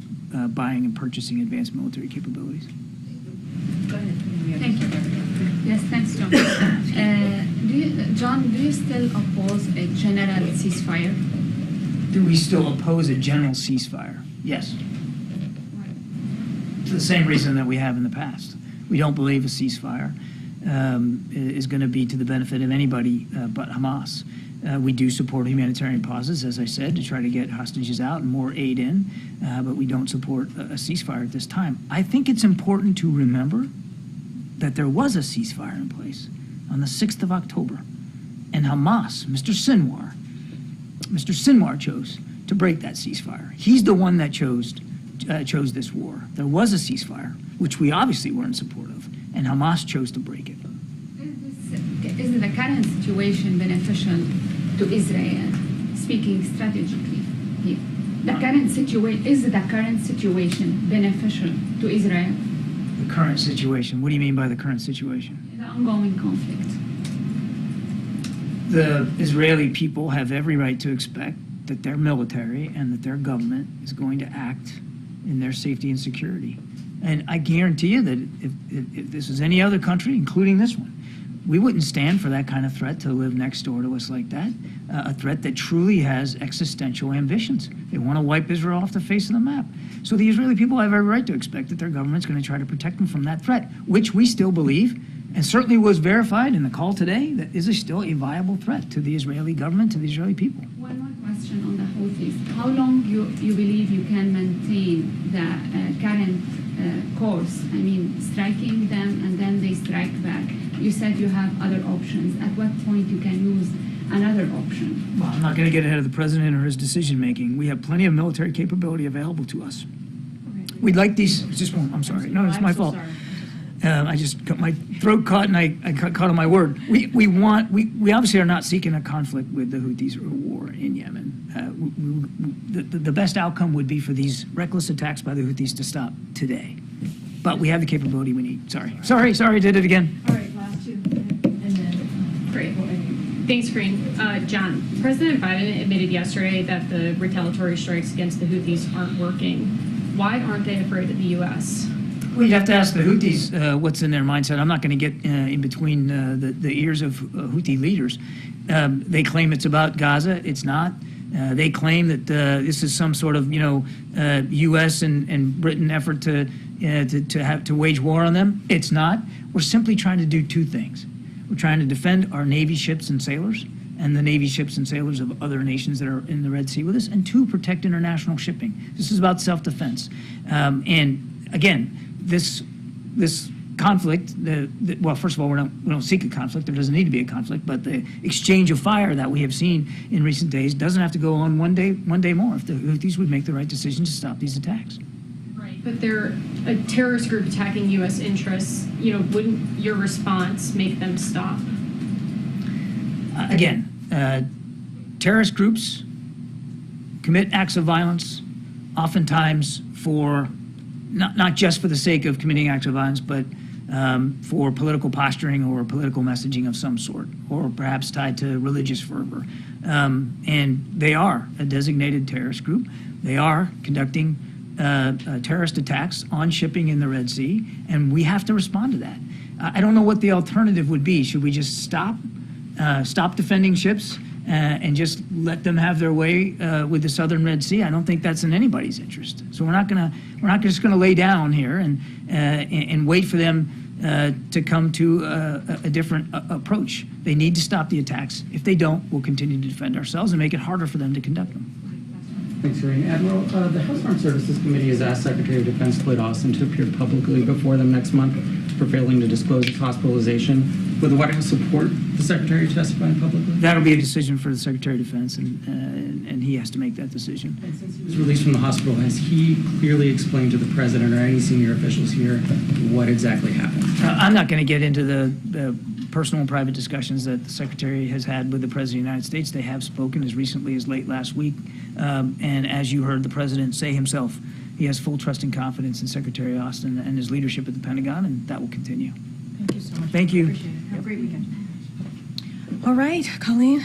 buying and purchasing advanced military capabilities. Go ahead. Thank you. Yes, thanks, John. John, do you still oppose a general ceasefire? Do we still oppose a general ceasefire? Yes. For the same reason that we have in the past. We don't believe a ceasefire is going to be to the benefit of anybody but Hamas. We do support humanitarian pauses, as I said, to try to get hostages out and more aid in, but we don't support a ceasefire at this time. I think it's important to remember that there was a ceasefire in place on the 6th of October, and Hamas, Mr. Sinwar chose to break that ceasefire. He's the one that chose this war. There was a ceasefire, which we obviously were in support of, and Hamas chose to break it. Is the current situation beneficial to Israel, speaking strategically here? Is the current situation beneficial to Israel? The current situation? What do you mean by the current situation? The ongoing conflict. The Israeli people have every right to expect that their military and that their government is going to act in their safety and security. And I guarantee you that if this was any other country, including this one, we wouldn't stand for that kind of threat to live next door to us like that. A threat that truly has existential ambitions. They want to wipe Israel off the face of the map. So the Israeli people have every right to expect that their government's going to try to protect them from that threat, which we still believe, and certainly was verified in the call today, that is still a viable threat to the Israeli government, to the Israeli people. One more question on the Houthis. How long you believe you can maintain the current course? I mean, striking them and then they strike back. You said you have other options. At what point you can use another option? Well, I'm not going to get ahead of the president or his decision making. We have plenty of military capability available to us. We'd like these. Just one. I'm sorry. No, it's my fault. I just got my throat caught and I got caught on my word. We obviously are not seeking a conflict with the Houthis or a war in Yemen. The best outcome would be for these reckless attacks by the Houthis to stop today. But we have the capability we need. Sorry, did it again. All right, last two. And then, great. Thanks, Karine. John, President Biden admitted yesterday that the retaliatory strikes against the Houthis aren't working. Why aren't they afraid of the U.S.? Well, you'd have to ask the Houthis what's in their mindset. I'm not going to get in between the ears of Houthi leaders. They claim it's about Gaza. It's not. They claim that this is some sort of, U.S. and Britain effort to wage war on them. It's not. We're simply trying to do two things. We're trying to defend our Navy ships and sailors and the Navy ships and sailors of other nations that are in the Red Sea with us, and two, protect international shipping. This is about self-defense. And again, this conflict, well, first of all, we don't seek a conflict. There doesn't need to be a conflict, but the exchange of fire that we have seen in recent days doesn't have to go on one day more if the Houthis would make the right decision to stop these attacks. Right, but they're a terrorist group attacking U.S. interests. Wouldn't your response make them stop? Again, terrorist groups commit acts of violence, oftentimes for not just for the sake of committing acts of violence, but for political posturing or political messaging of some sort, or perhaps tied to religious fervor. And they are a designated terrorist group. They are conducting terrorist attacks on shipping in the Red Sea, and we have to respond to that. I don't know what the alternative would be. Should we just stop defending ships and just let them have their way with the Southern Red Sea? I don't think that's in anybody's interest. So we're not just gonna lay down here and wait for them to come to a different approach. They need to stop the attacks. If they don't, we'll continue to defend ourselves and make it harder for them to conduct them. Thanks, Karine. Admiral, the House Armed Services Committee has asked Secretary of Defense Lloyd Austin to appear publicly before them next month for failing to disclose his hospitalization. Will the White House support the Secretary testifying publicly? That'll be a decision for the Secretary of Defense, and he has to make that decision. And since he was released from the hospital, has he clearly explained to the President or any senior officials here what exactly happened? I'm not going to get into the personal and private discussions that the Secretary has had with the President of the United States. They have spoken as recently as late last week. And as you heard the President say himself, he has full trust and confidence in Secretary Austin and his leadership at the Pentagon, and that will continue. Thank you so much. Thank you. Appreciate it. Have a great weekend. All right, Colleen.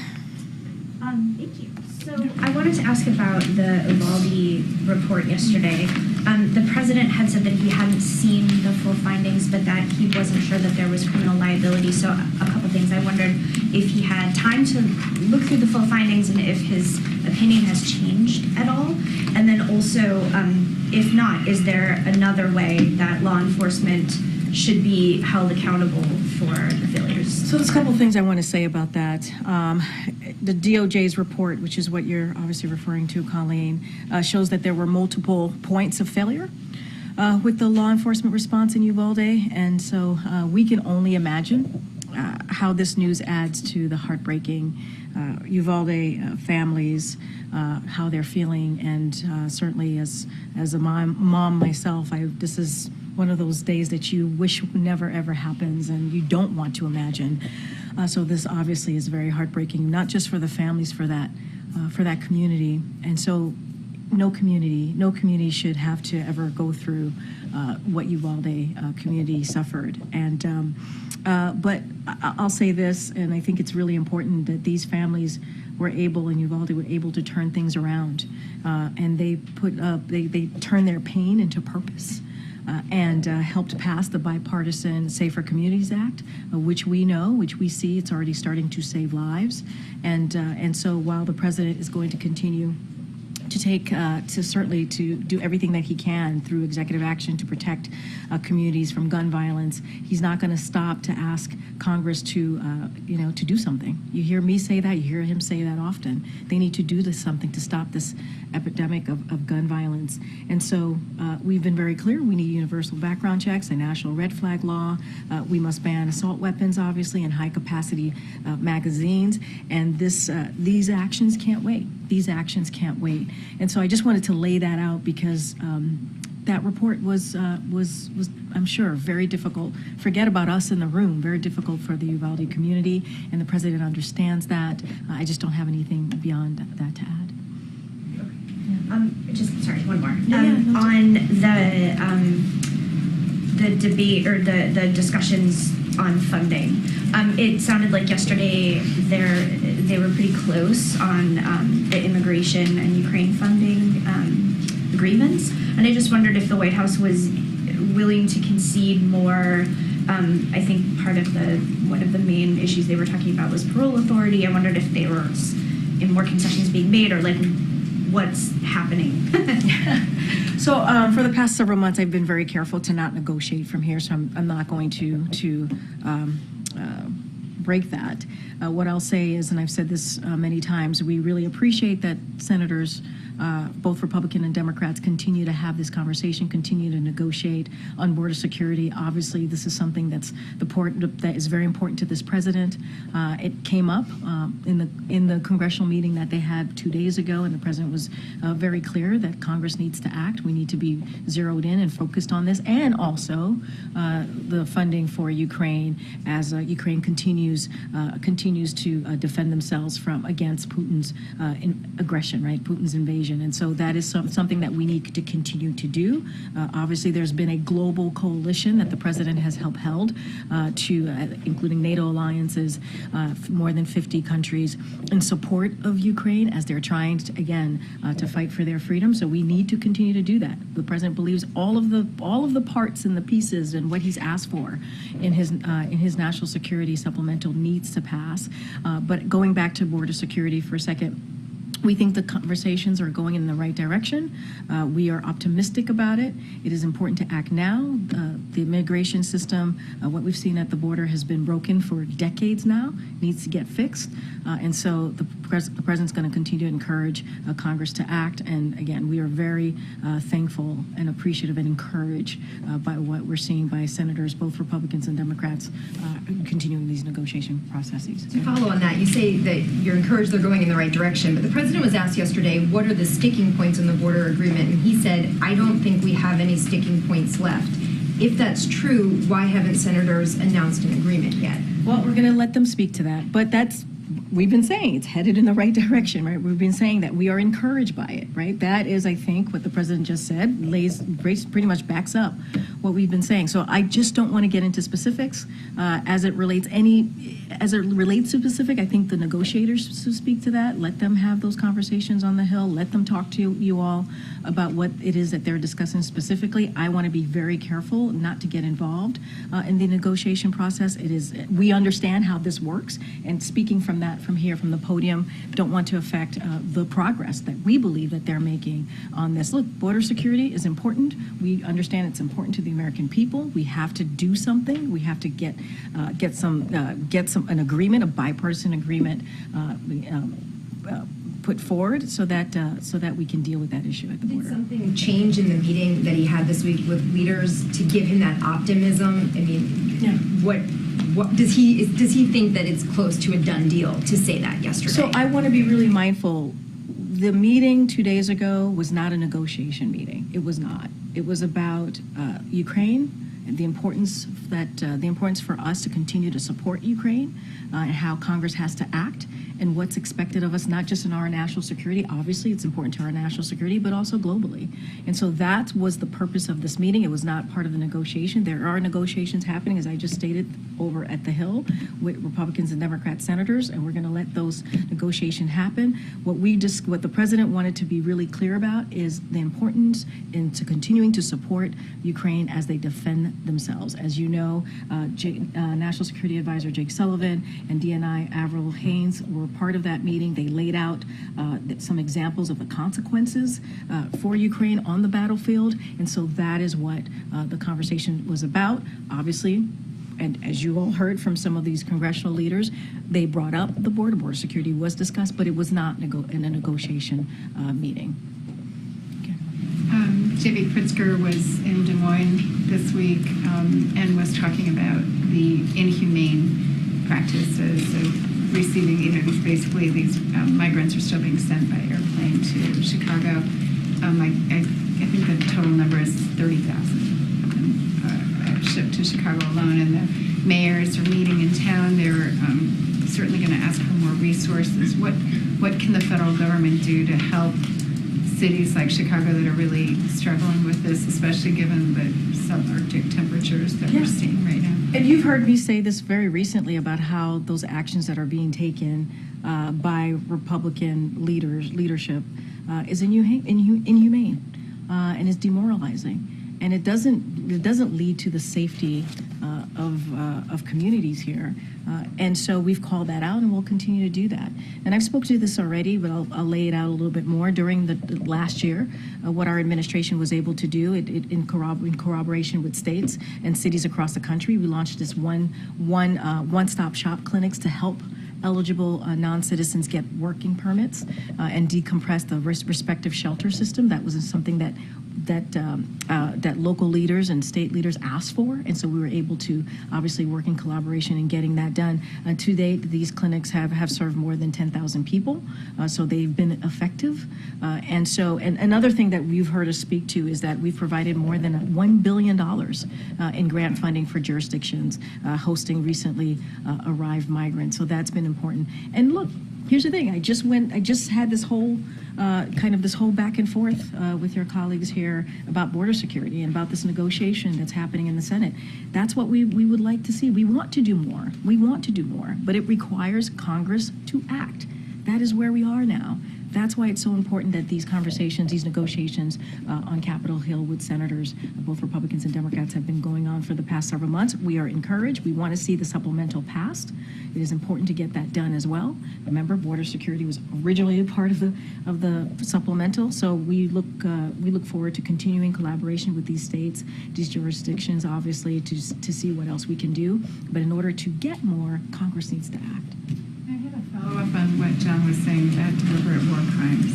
Thank you. So I wanted to ask about the Uvalde report yesterday. The president had said that he hadn't seen the full findings, but that he wasn't sure that there was criminal liability. So a couple things. I wondered if he had time to look through the full findings and if his opinion has changed at all. And then also, if not, is there another way that law enforcement should be held accountable for the failures? So there's a couple of things I want to say about that. The DOJ's report, which is what you're obviously referring to, Colleen, shows that there were multiple points of failure with the law enforcement response in Uvalde. And so we can only imagine how this news adds to the heartbreaking Uvalde families, how they're feeling. And certainly as a mom myself, this is one of those days that you wish never ever happens and you don't want to imagine. So this obviously is very heartbreaking, not just for the families, for that community. And so no community should have to ever go through what Uvalde community suffered. And but I'll say this, and I think it's really important that these families were able, in Uvalde, were able to turn things around, and they turned their pain into purpose. And helped pass the bipartisan Safer Communities Act, which we see it's already starting to save lives. And so while the president is going to continue to certainly to do everything that he can through executive action to protect communities from gun violence, he's not going to stop to ask Congress to do something. You hear me say that, you hear him say that often. They need to do something to stop this epidemic of gun violence. And so we've been very clear, we need universal background checks, a national red flag law. We must ban assault weapons, obviously, and high capacity magazines. And these actions can't wait. These actions can't wait. And so I just wanted to lay that out because that report was I'm sure very difficult. Forget about us in the room. Very difficult for the Uvalde community, and the president understands that. I just don't have anything beyond that to add. Just sorry, one more. On the debate or the discussions on funding, it sounded like yesterday they were pretty close on the immigration and Ukraine funding agreements, and I just wondered if the White House was willing to concede more. I think one of the main issues they were talking about was parole authority. I wondered if there were more concessions being made, or like what's happening. So for the past several months, I've been very careful to not negotiate from here, so I'm not going to break that. What I'll say is, and I've said this many times, we really appreciate that senators, both Republican and Democrats, continue to have this conversation, continue to negotiate on border security. Obviously, this is something that is very important to this president. It came up in the congressional meeting that they had 2 days ago, and the president was very clear that Congress needs to act. We need to be zeroed in and focused on this, and also the funding for Ukraine as Ukraine continues to defend themselves against Putin's aggression, right? Putin's invasion. invasion. And so that is something that we need to continue to do. Obviously, there's been a global coalition that the president has upheld including NATO alliances, more than 50 countries in support of Ukraine as they're trying to, again, to fight for their freedom. So we need to continue to do that. The president believes all of the parts and the pieces and what he's asked for in his national security supplemental needs to pass. But going back to border security for a second, we think the conversations are going in the right direction. We are optimistic about it. It is important to act now. The immigration system, what we've seen at the border has been broken for decades now, needs to get fixed. And so the president's going to continue to encourage Congress to act. And again, we are very thankful and appreciative and encouraged by what we're seeing by senators, both Republicans and Democrats, continuing these negotiation processes. To follow on that, you say that you're encouraged they're going in the right direction, but the president was asked yesterday, what are the sticking points in the border agreement? And he said, I don't think we have any sticking points left. If that's true, why haven't senators announced an agreement yet? Well, we're going to let them speak to that, but we've been saying it's headed in the right direction, right? We've been saying that we are encouraged by it, right? That is, I think, what the president just said, pretty much backs up what we've been saying. So I just don't want to get into specifics as it relates to specific. I think the negotiators should speak to that. Let them have those conversations on the Hill. Let them talk to you all about what it is that they're discussing specifically. I want to be very careful not to get involved in the negotiation process. We understand how this works, and speaking from the podium, don't want to affect the progress that we believe that they're making on this. Look, border security is important. We understand it's important to the American people. We have to do something. We have to get an agreement, a bipartisan agreement put forward so that we can deal with that issue at the border. Did something change in the meeting that he had this week with leaders to give him that optimism? I mean, what does he think that it's close to a done deal to say that yesterday? So I want to be really mindful. The meeting 2 days ago was not a negotiation meeting. It was not. It was about Ukraine and the importance for us to continue to support Ukraine and how Congress has to act and what's expected of us, not just in our national security. Obviously, it's important to our national security, but also globally. And so that was the purpose of this meeting. It was not part of the negotiation. There are negotiations happening, as I just stated, over at the Hill with Republicans and Democrat senators, and we're going to let those negotiations happen. What the president wanted to be really clear about is the importance into continuing to support Ukraine as they defend themselves. As you know, National Security Advisor Jake Sullivan and DNI Avril Haines were part of that meeting. They laid out some examples of the consequences for Ukraine on the battlefield, and so that is what the conversation was about. Obviously, and as you all heard from some of these congressional leaders, they brought up the border security was discussed, but it was not in a negotiation meeting. J.B. Pritzker was in Des Moines this week and was talking about the inhumane practices of receiving, basically these migrants are still being sent by airplane to Chicago. I think the total number is 30,000 shipped to Chicago alone, and the mayors are meeting in town. They're certainly going to ask for more resources. What can the federal government do to help cities like Chicago that are really struggling with this, especially given the subarctic temperatures that we're seeing right now? And you've heard me say this very recently about how those actions that are being taken by Republican leadership is inhumane and is demoralizing. And it doesn't lead to the safety of communities here. And so we've called that out, and we'll continue to do that. And I've spoken to this already, but I'll lay it out a little bit more. During the last year, what our administration was able to do in corroboration with states and cities across the country, we launched this one-stop shop clinics to help eligible non-citizens get working permits and decompress the respective shelter system. That was something that local leaders and state leaders asked for, and so we were able to obviously work in collaboration in getting that done. To date, these clinics have served more than 10,000 people, so they've been effective. And another thing that you've heard us speak to is that we've provided more than $1 billion in grant funding for jurisdictions hosting recently arrived migrants. So that's been important. And look, here's the thing. I just had this whole this whole back and forth with your colleagues here about border security and about this negotiation that's happening in the Senate. That's what we would like to see. We want to do more. We want to do more, but it requires Congress to act. That is where we are now. That's why it's so important that these conversations, these negotiations on Capitol Hill with senators, both Republicans and Democrats, have been going on for the past several months. We are encouraged. We want to see the supplemental passed. It is important to get that done as well. Remember, border security was originally a part of the supplemental, so we look forward to continuing collaboration with these states, these jurisdictions, obviously, to see what else we can do. But in order to get more, Congress needs to act. Follow up on what John was saying about deliberate war crimes.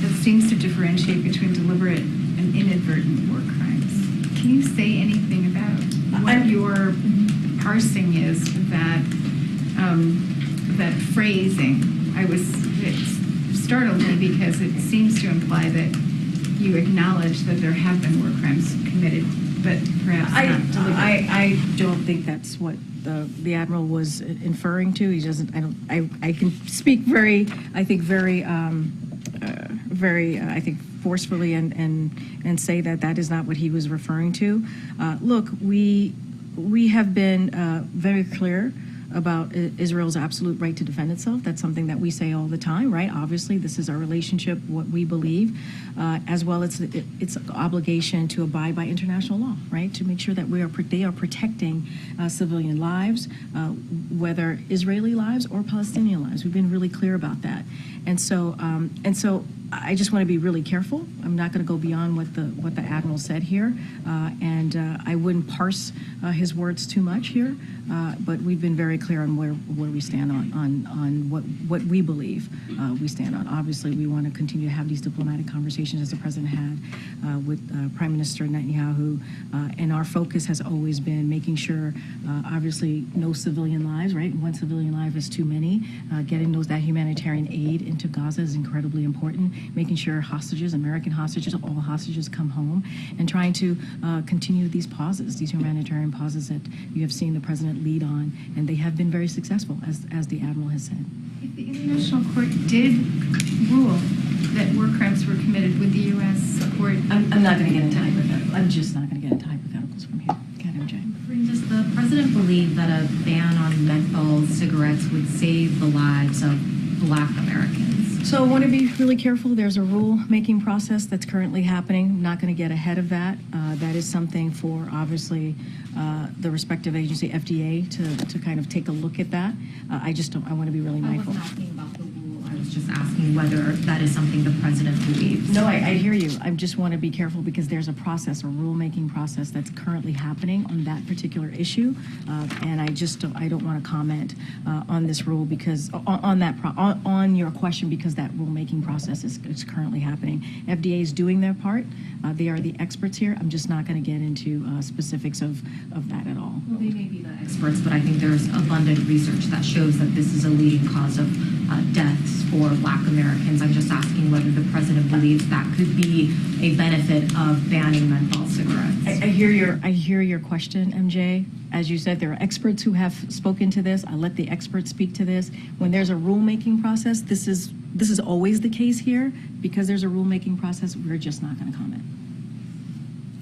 That seems to differentiate between deliberate and inadvertent war crimes. Can you say anything about what your parsing is of that phrasing? It startled me because it seems to imply that you acknowledge that there have been war crimes committed, but perhaps not deliberate. I don't think that's what the Admiral was inferring to. He doesn't. I can speak very forcefully and say that is not what he was referring to. Look, we have been very clear about Israel's absolute right to defend itself. That's something that we say all the time, right? Obviously, this is our relationship, what we believe, as well as its obligation to abide by international law, right? To make sure that they are protecting civilian lives, whether Israeli lives or Palestinian lives. We've been really clear about that, and so I just want to be really careful. I'm not going to go beyond what the Admiral said here, and I wouldn't parse his words too much here. But we've been very clear on where we stand on what we believe we stand on. Obviously, we want to continue to have these diplomatic conversations as the President had with Prime Minister Netanyahu, and our focus has always been making sure, obviously, no civilian lives, right? One civilian life is too many. Getting that humanitarian aid into Gaza is incredibly important. Making sure hostages, American hostages, all hostages come home, and trying to continue these pauses, these humanitarian pauses that you have seen the President lead on, and they have been very successful, as the Admiral has said. If the International Court did rule that war crimes were committed, would the U.S. support? I'm not going to get into hypotheticals. I'm just not going to get into hypotheticals from here. Does the President believe that a ban on menthol cigarettes would save the lives of Black Americans? So I want to be really careful. There's a rule-making process that's currently happening. I'm not going to get ahead of that. That is something for, obviously, the respective agency, FDA, to kind of take a look at that. I want to be really mindful. I wasn't asking about the rule. I was just asking whether that is something the President believes. No, I hear you. I just want to be careful because there's a process, a rule-making process that's currently happening on that particular issue, and I don't want to comment on this rule because on your question because that rule-making process is currently happening. FDA is doing their part. They are the experts here. I'm just not going to get into specifics of that at all. Well, they may be the experts, but I think there's abundant research that shows that this is a leading cause of deaths for Black Americans. I'm just asking whether the President believes that could be a benefit of banning menthol cigarettes. I hear your question, MJ. As you said, there are experts who have spoken to this. I let the experts speak to this. When there's a rulemaking process, this is always the case here. Because there's a rulemaking process, we're just not going to comment.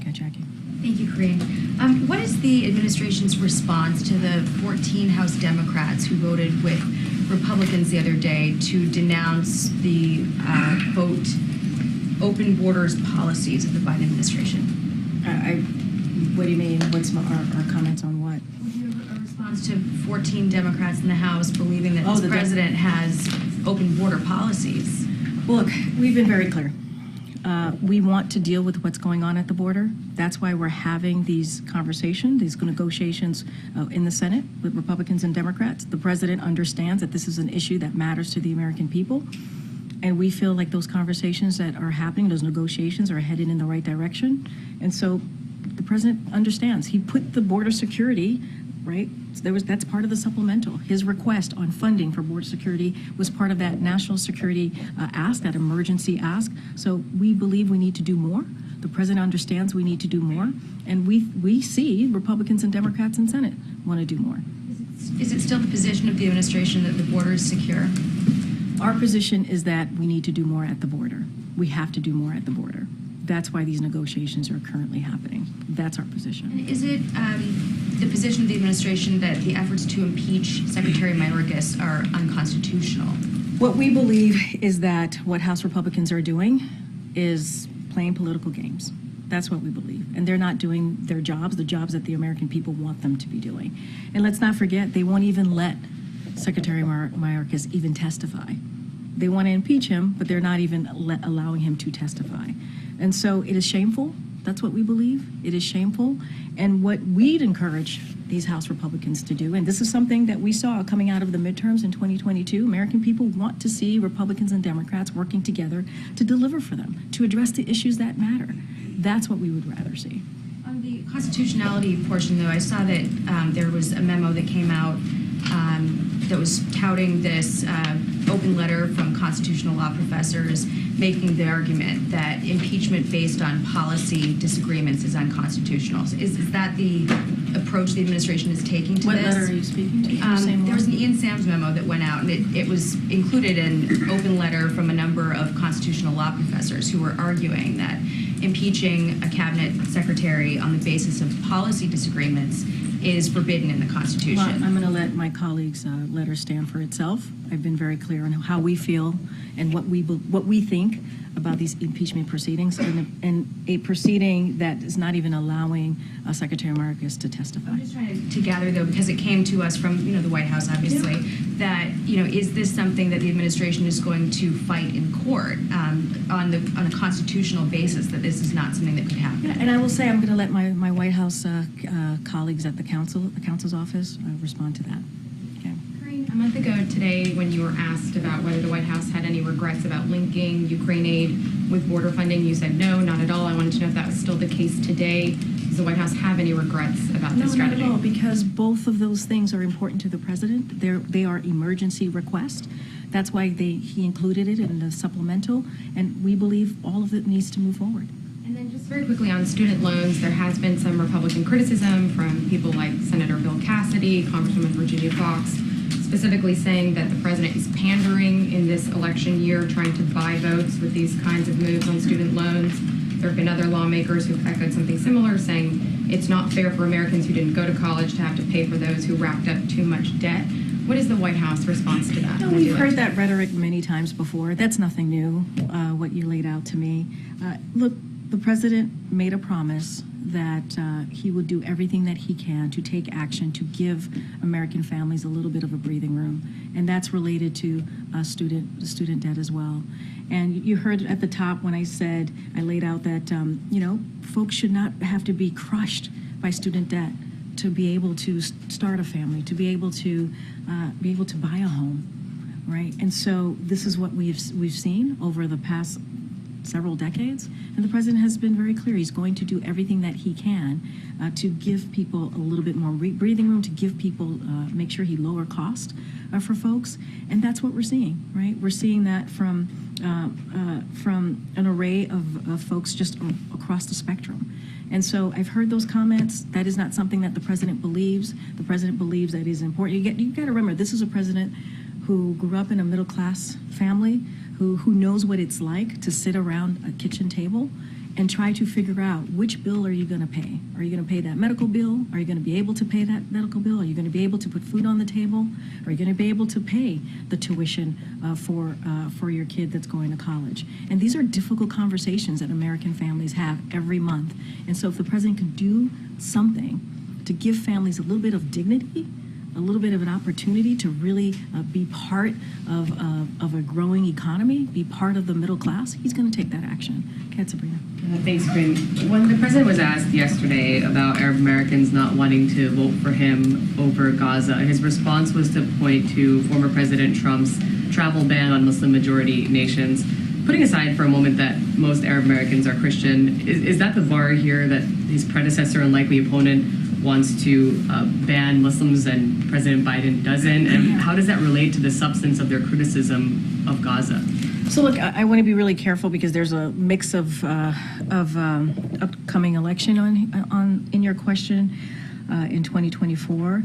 Okay, Jackie. Thank you, Karine. What is the administration's response to the 14 House Democrats who voted with Republicans the other day to denounce the vote open borders policies of the Biden administration? What do you mean? What's our comments on what? A response to 14 Democrats in the House believing that the president has open border policies. Well, look, we've been very clear. We want to deal with what's going on at the border. That's why we're having these conversations, these negotiations in the Senate with Republicans and Democrats. The president understands that this is an issue that matters to the American people. And we feel like those conversations that are happening, those negotiations are headed in the right direction. And so the president understands. He put the border security, right? That's part of the supplemental. His request on funding for border security was part of that national security ask, that emergency ask. So we believe we need to do more. The president understands we need to do more. And we see Republicans and Democrats in Senate want to do more. Is it still the position of the administration that the border is secure? Our position is that we need to do more at the border. We have to do more at the border. That's why these negotiations are currently happening. That's our position. And is it the position of the administration that the efforts to impeach Secretary Mayorkas are unconstitutional? What we believe is that what House Republicans are doing is playing political games. That's what we believe. And they're not doing their jobs, the jobs that the American people want them to be doing. And let's not forget, they won't even let Secretary Mayorkas even testify. They want to impeach him, but they're not even allowing him to testify. And so it is shameful. That's what we believe. It is shameful. And what we'd encourage these House Republicans to do, and this is something that we saw coming out of the midterms in 2022, American people want to see Republicans and Democrats working together to deliver for them, to address the issues that matter. That's what we would rather see. On the constitutionality portion, though, I saw that there was a memo that came out that was touting this open letter from constitutional law professors making the argument that impeachment based on policy disagreements is unconstitutional. Is that the approach the administration is taking to What this? letter are you speaking to? There was an Ian Sams memo that went out, and it was included an open letter from a number of constitutional law professors who were arguing that impeaching a cabinet secretary on the basis of policy disagreements is forbidden in the Constitution. Well, I'm going to let my colleagues' letter stand for itself. I've been very clear on how we feel and what we think about these impeachment proceedings, and a proceeding that is not even allowing Secretary Mayorkas to testify. I'm just trying to gather, though, because it came to us from the White House, obviously, that is this something that the administration is going to fight in court on a constitutional basis, that this is not something that could happen? Yeah, and I will say I'm going to let my White House colleagues at the counsel's office respond to that. Karine, a month ago today, when you were asked about whether the White House had any regrets about linking Ukraine aid with border funding, you said no, not at all. I wanted to know if that was still the case today. Does the White House have any regrets about this strategy? No, not at all, because both of those things are important to the president. They are emergency requests. That's why he included it in the supplemental, and we believe all of it needs to move forward. And then just very quickly on student loans, there has been some Republican criticism from people like Senator Bill Cassidy, Congresswoman Virginia Foxx, specifically saying that the president is pandering in this election year, trying to buy votes with these kinds of moves on student loans. There have been other lawmakers who've echoed something similar, saying it's not fair for Americans who didn't go to college to have to pay for those who racked up too much debt. What is the White House response to that? No, we've heard that rhetoric many times before. That's nothing new, what you laid out to me. Look, the president made a promise that he would do everything that he can to take action to give American families a little bit of a breathing room, and that's related to student debt as well. And you heard at the top when I laid out that folks should not have to be crushed by student debt to be able to start a family, to be able to buy a home, right? And so this is what we've seen over the past several decades, and the president has been very clear. He's going to do everything that he can to give people a little bit more breathing room, to give people, make sure he lower cost for folks, and that's what we're seeing, right? We're seeing that from an array of folks just across the spectrum. And so I've heard those comments. That is not something that the president believes. The president believes that is important. You got to remember, this is a president who grew up in a middle-class family, who knows what it's like to sit around a kitchen table and try to figure out which bill are you going to pay. Are you going to pay that medical bill? Are you going to be able to pay that medical bill? Are you going to be able to put food on the table? Are you going to be able to pay the tuition for your kid that's going to college? And these are difficult conversations that American families have every month. And so if the president can do something to give families a little bit of dignity, a little bit of an opportunity to really be part of a growing economy, be part of the middle class, he's going to take that action. Okay, Sabrina. Thanks, Karine. When the president was asked yesterday about Arab Americans not wanting to vote for him over Gaza, his response was to point to former President Trump's travel ban on Muslim-majority nations. Putting aside for a moment that most Arab Americans are Christian, is that the bar here, that his predecessor and likely opponent wants to ban Muslims and President Biden doesn't? And how does that relate to the substance of their criticism of Gaza? So look, I want to be really careful because there's a mix of upcoming election in your question in 2024.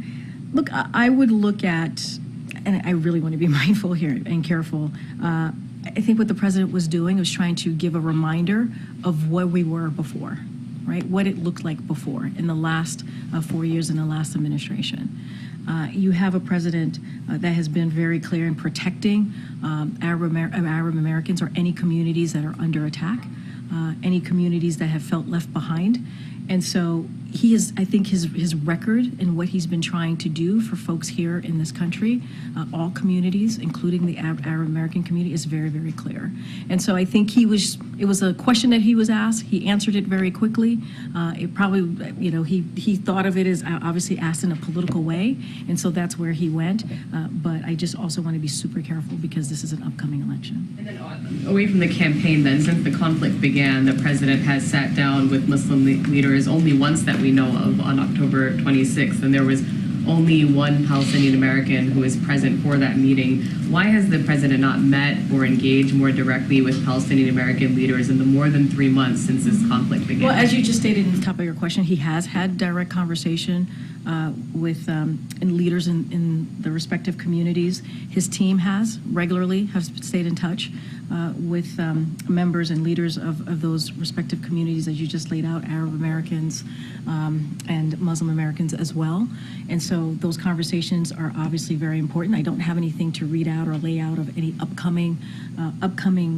Look, I would look at and I really want to be mindful here and careful, I think what the president was doing was trying to give a reminder of where we were before, right? What it looked like before in the last 4 years in the last administration. You have a president that has been very clear in protecting Arab Americans or any communities that are under attack, any communities that have felt left behind. And so he is, I think his record and what he's been trying to do for folks here in this country, all communities, including the Arab American community, is very, very clear. And so I think it was a question that he was asked. He answered it very quickly. It probably, he thought of it as obviously asked in a political way. And so that's where he went. But I just also want to be super careful because this is an upcoming election. And then away from the campaign then, since the conflict began, the president has sat down with Muslim leaders only once that we know of, on October 26th, and there was only one Palestinian American who was present for that meeting. Why has the president not met or engaged more directly with Palestinian American leaders in the more than 3 months since this conflict began? Well, as you just stated in the top of your question, he has had direct conversation with leaders in the respective communities. His team has stayed in touch with members and leaders of those respective communities as you just laid out, Arab Americans and Muslim Americans as well. And so those conversations are obviously very important. I don't have anything to read out or lay out of any upcoming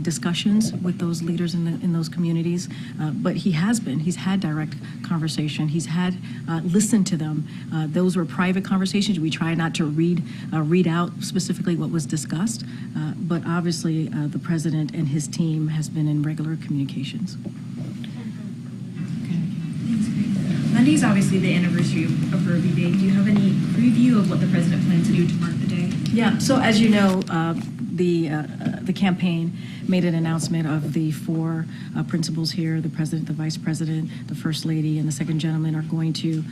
discussions with those leaders in those communities. But he's had direct conversation. He's had listened to them. Those were private conversations. We try not to read out specifically what was discussed. But obviously the president and his team has been in regular communications. Monday's obviously the anniversary of Roe v. Wade. Do you have any preview of what the president plans to do to mark the day? Yeah, so as you know, the campaign made an announcement of the four principals here. The president, the vice president, the first lady, and the second gentleman are going to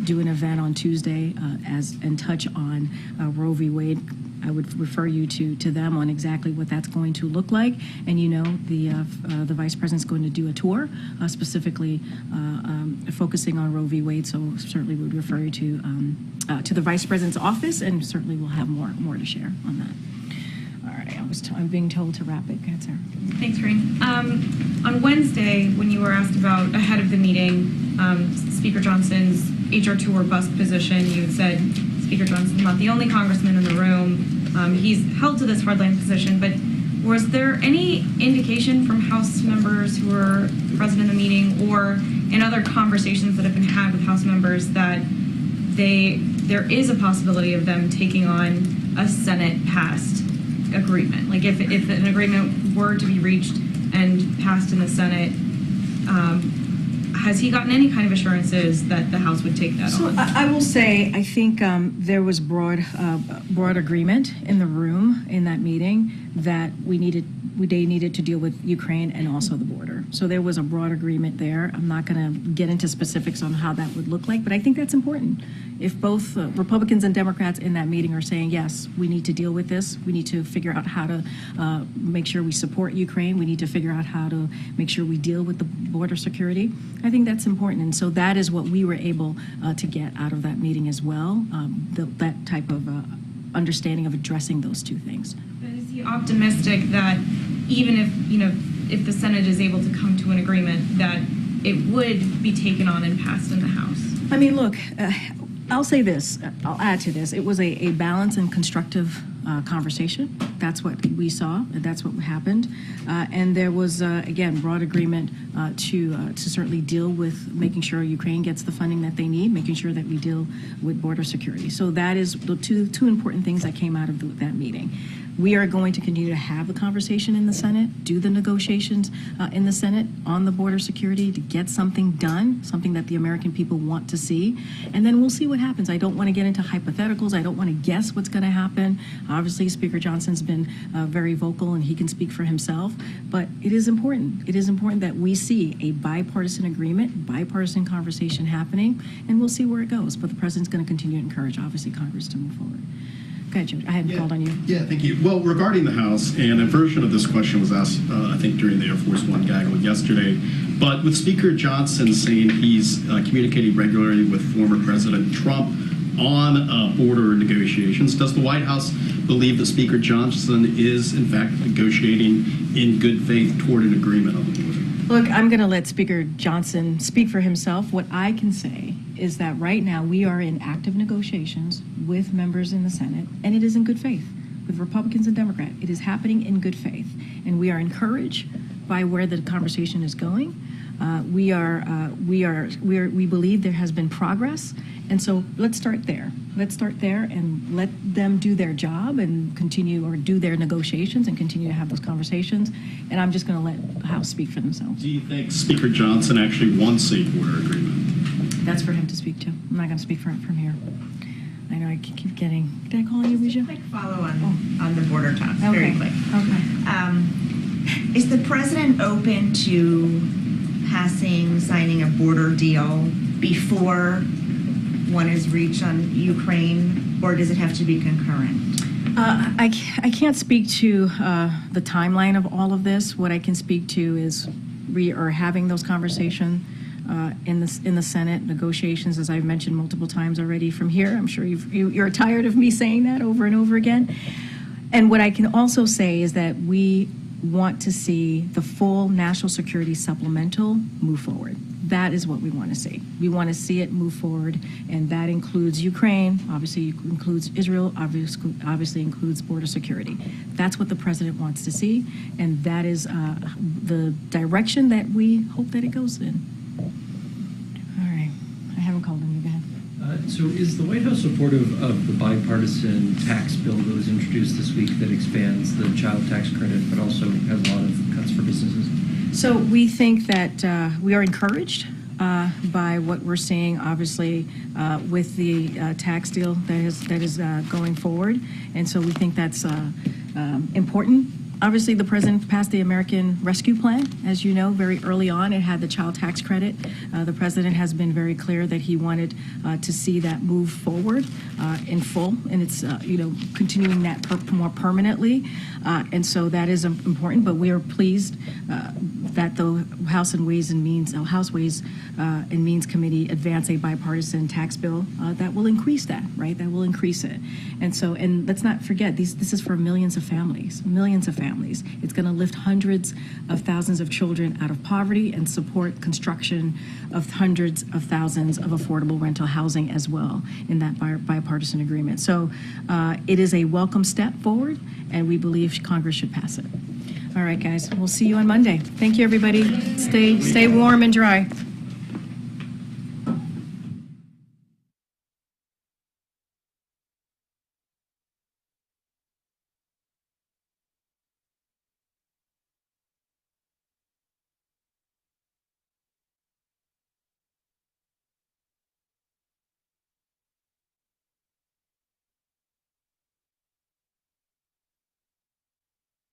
do an event on Tuesday and touch on Roe v. Wade. I would refer you to them on exactly what that's going to look like. And the vice president's going to do a tour specifically focusing on Roe v. Wade. So certainly would refer you to the vice president's office, and certainly we'll have more to share on that. All right, I'm being told to wrap it. Go ahead, Sarah. Thanks, Karine. On Wednesday, when you were asked about ahead of the meeting, Speaker Johnson's HR tour bus position, you said Speaker Johnson's not the only congressman in the room. He's held to this hardline position, but was there any indication from House members who were present in the meeting or in other conversations that have been had with House members that there is a possibility of them taking on a Senate-passed agreement? Like if an agreement were to be reached and passed in the Senate, has he gotten any kind of assurances that the House would take that on? I will say, I think there was broad agreement in the room in that meeting that they needed to deal with Ukraine and also the border. So there was a broad agreement there. I'm not going to get into specifics on how that would look like, but I think that's important. If both Republicans and Democrats in that meeting are saying, yes, we need to deal with this, we need to figure out how to make sure we support Ukraine, we need to figure out how to make sure we deal with the border security, I think that's important. And so that is what we were able to get out of that meeting as well, that type of understanding of addressing those two things. But is he optimistic that even if the Senate is able to come to an agreement, that it would be taken on and passed in the House? I mean, look, I'll say this, I'll add to this. It was a balanced and constructive conversation. That's what we saw, and that's what happened. And there was, again, broad agreement to certainly deal with making sure Ukraine gets the funding that they need, making sure that we deal with border security. So that is the two important things that came out of that meeting. We are going to continue to have the conversation in the Senate, do the negotiations in the Senate on the border security to get something done, something that the American people want to see. And then we'll see what happens. I don't want to get into hypotheticals. I don't want to guess what's going to happen. Obviously, Speaker Johnson's been very vocal and he can speak for himself. But it is important. It is important that we see a bipartisan agreement, bipartisan conversation happening, and we'll see where it goes. But the president's going to continue to encourage, obviously, Congress to move forward. Go ahead, Joe. I hadn't called on you. Yeah, thank you. Well, regarding the House, and a version of this question was asked, I think, during the Air Force One gaggle yesterday, but with Speaker Johnson saying he's communicating regularly with former President Trump, on border negotiations. Does the White House believe that Speaker Johnson is, in fact, negotiating in good faith toward an agreement on the border? Look, I'm going to let Speaker Johnson speak for himself. What I can say is that right now we are in active negotiations with members in the Senate, and it is in good faith with Republicans and Democrats. It is happening in good faith, and we are encouraged by where the conversation is going. We believe there has been progress, and so let's start there. Let's start there and let them do their job and continue or do their negotiations and continue to have those conversations. And I'm just going to let the House speak for themselves. Do you think Speaker Johnson actually wants a border agreement? That's for him to speak to. I'm not going to speak for him from here. I know I keep getting. Did I call you, Risha? Quick follow on the border talks. Very quick. Okay. Is the president open to signing a border deal before one is reached on Ukraine, or does it have to be concurrent? I can't speak to the timeline of all of this. What I can speak to is we are having those conversations in the Senate, negotiations, as I've mentioned multiple times already from here. I'm sure you're tired of me saying that over and over again. And what I can also say is that we want to see the full national security supplemental move forward. That is what we want to see. We want to see it move forward, and that includes Ukraine, obviously includes Israel, obviously includes border security. That's what the president wants to see, and that is the direction that we hope that it goes in. All right. I haven't called on you. Go ahead. So is the White House supportive of the bipartisan tax bill that was introduced this week that expands the child tax credit but also has a lot of cuts for businesses? So we think that we are encouraged by what we're seeing, obviously, with the tax deal that is going forward. And so we think that's important. Obviously, the president passed the American Rescue Plan. As you know, very early on, it had the child tax credit. The president has been very clear that he wanted to see that move forward in full, and it's continuing that more permanently. And so that is important. But we are pleased that the House Ways and Means Committee advanced a bipartisan tax bill that will increase that, right? That will increase it. And let's not forget, this is for millions of families. It's going to lift hundreds of thousands of children out of poverty and support construction of hundreds of thousands of affordable rental housing as well in that bipartisan agreement. So it is a welcome step forward, and we believe Congress should pass it. All right, guys, we'll see you on Monday. Thank you, everybody. Stay warm and dry.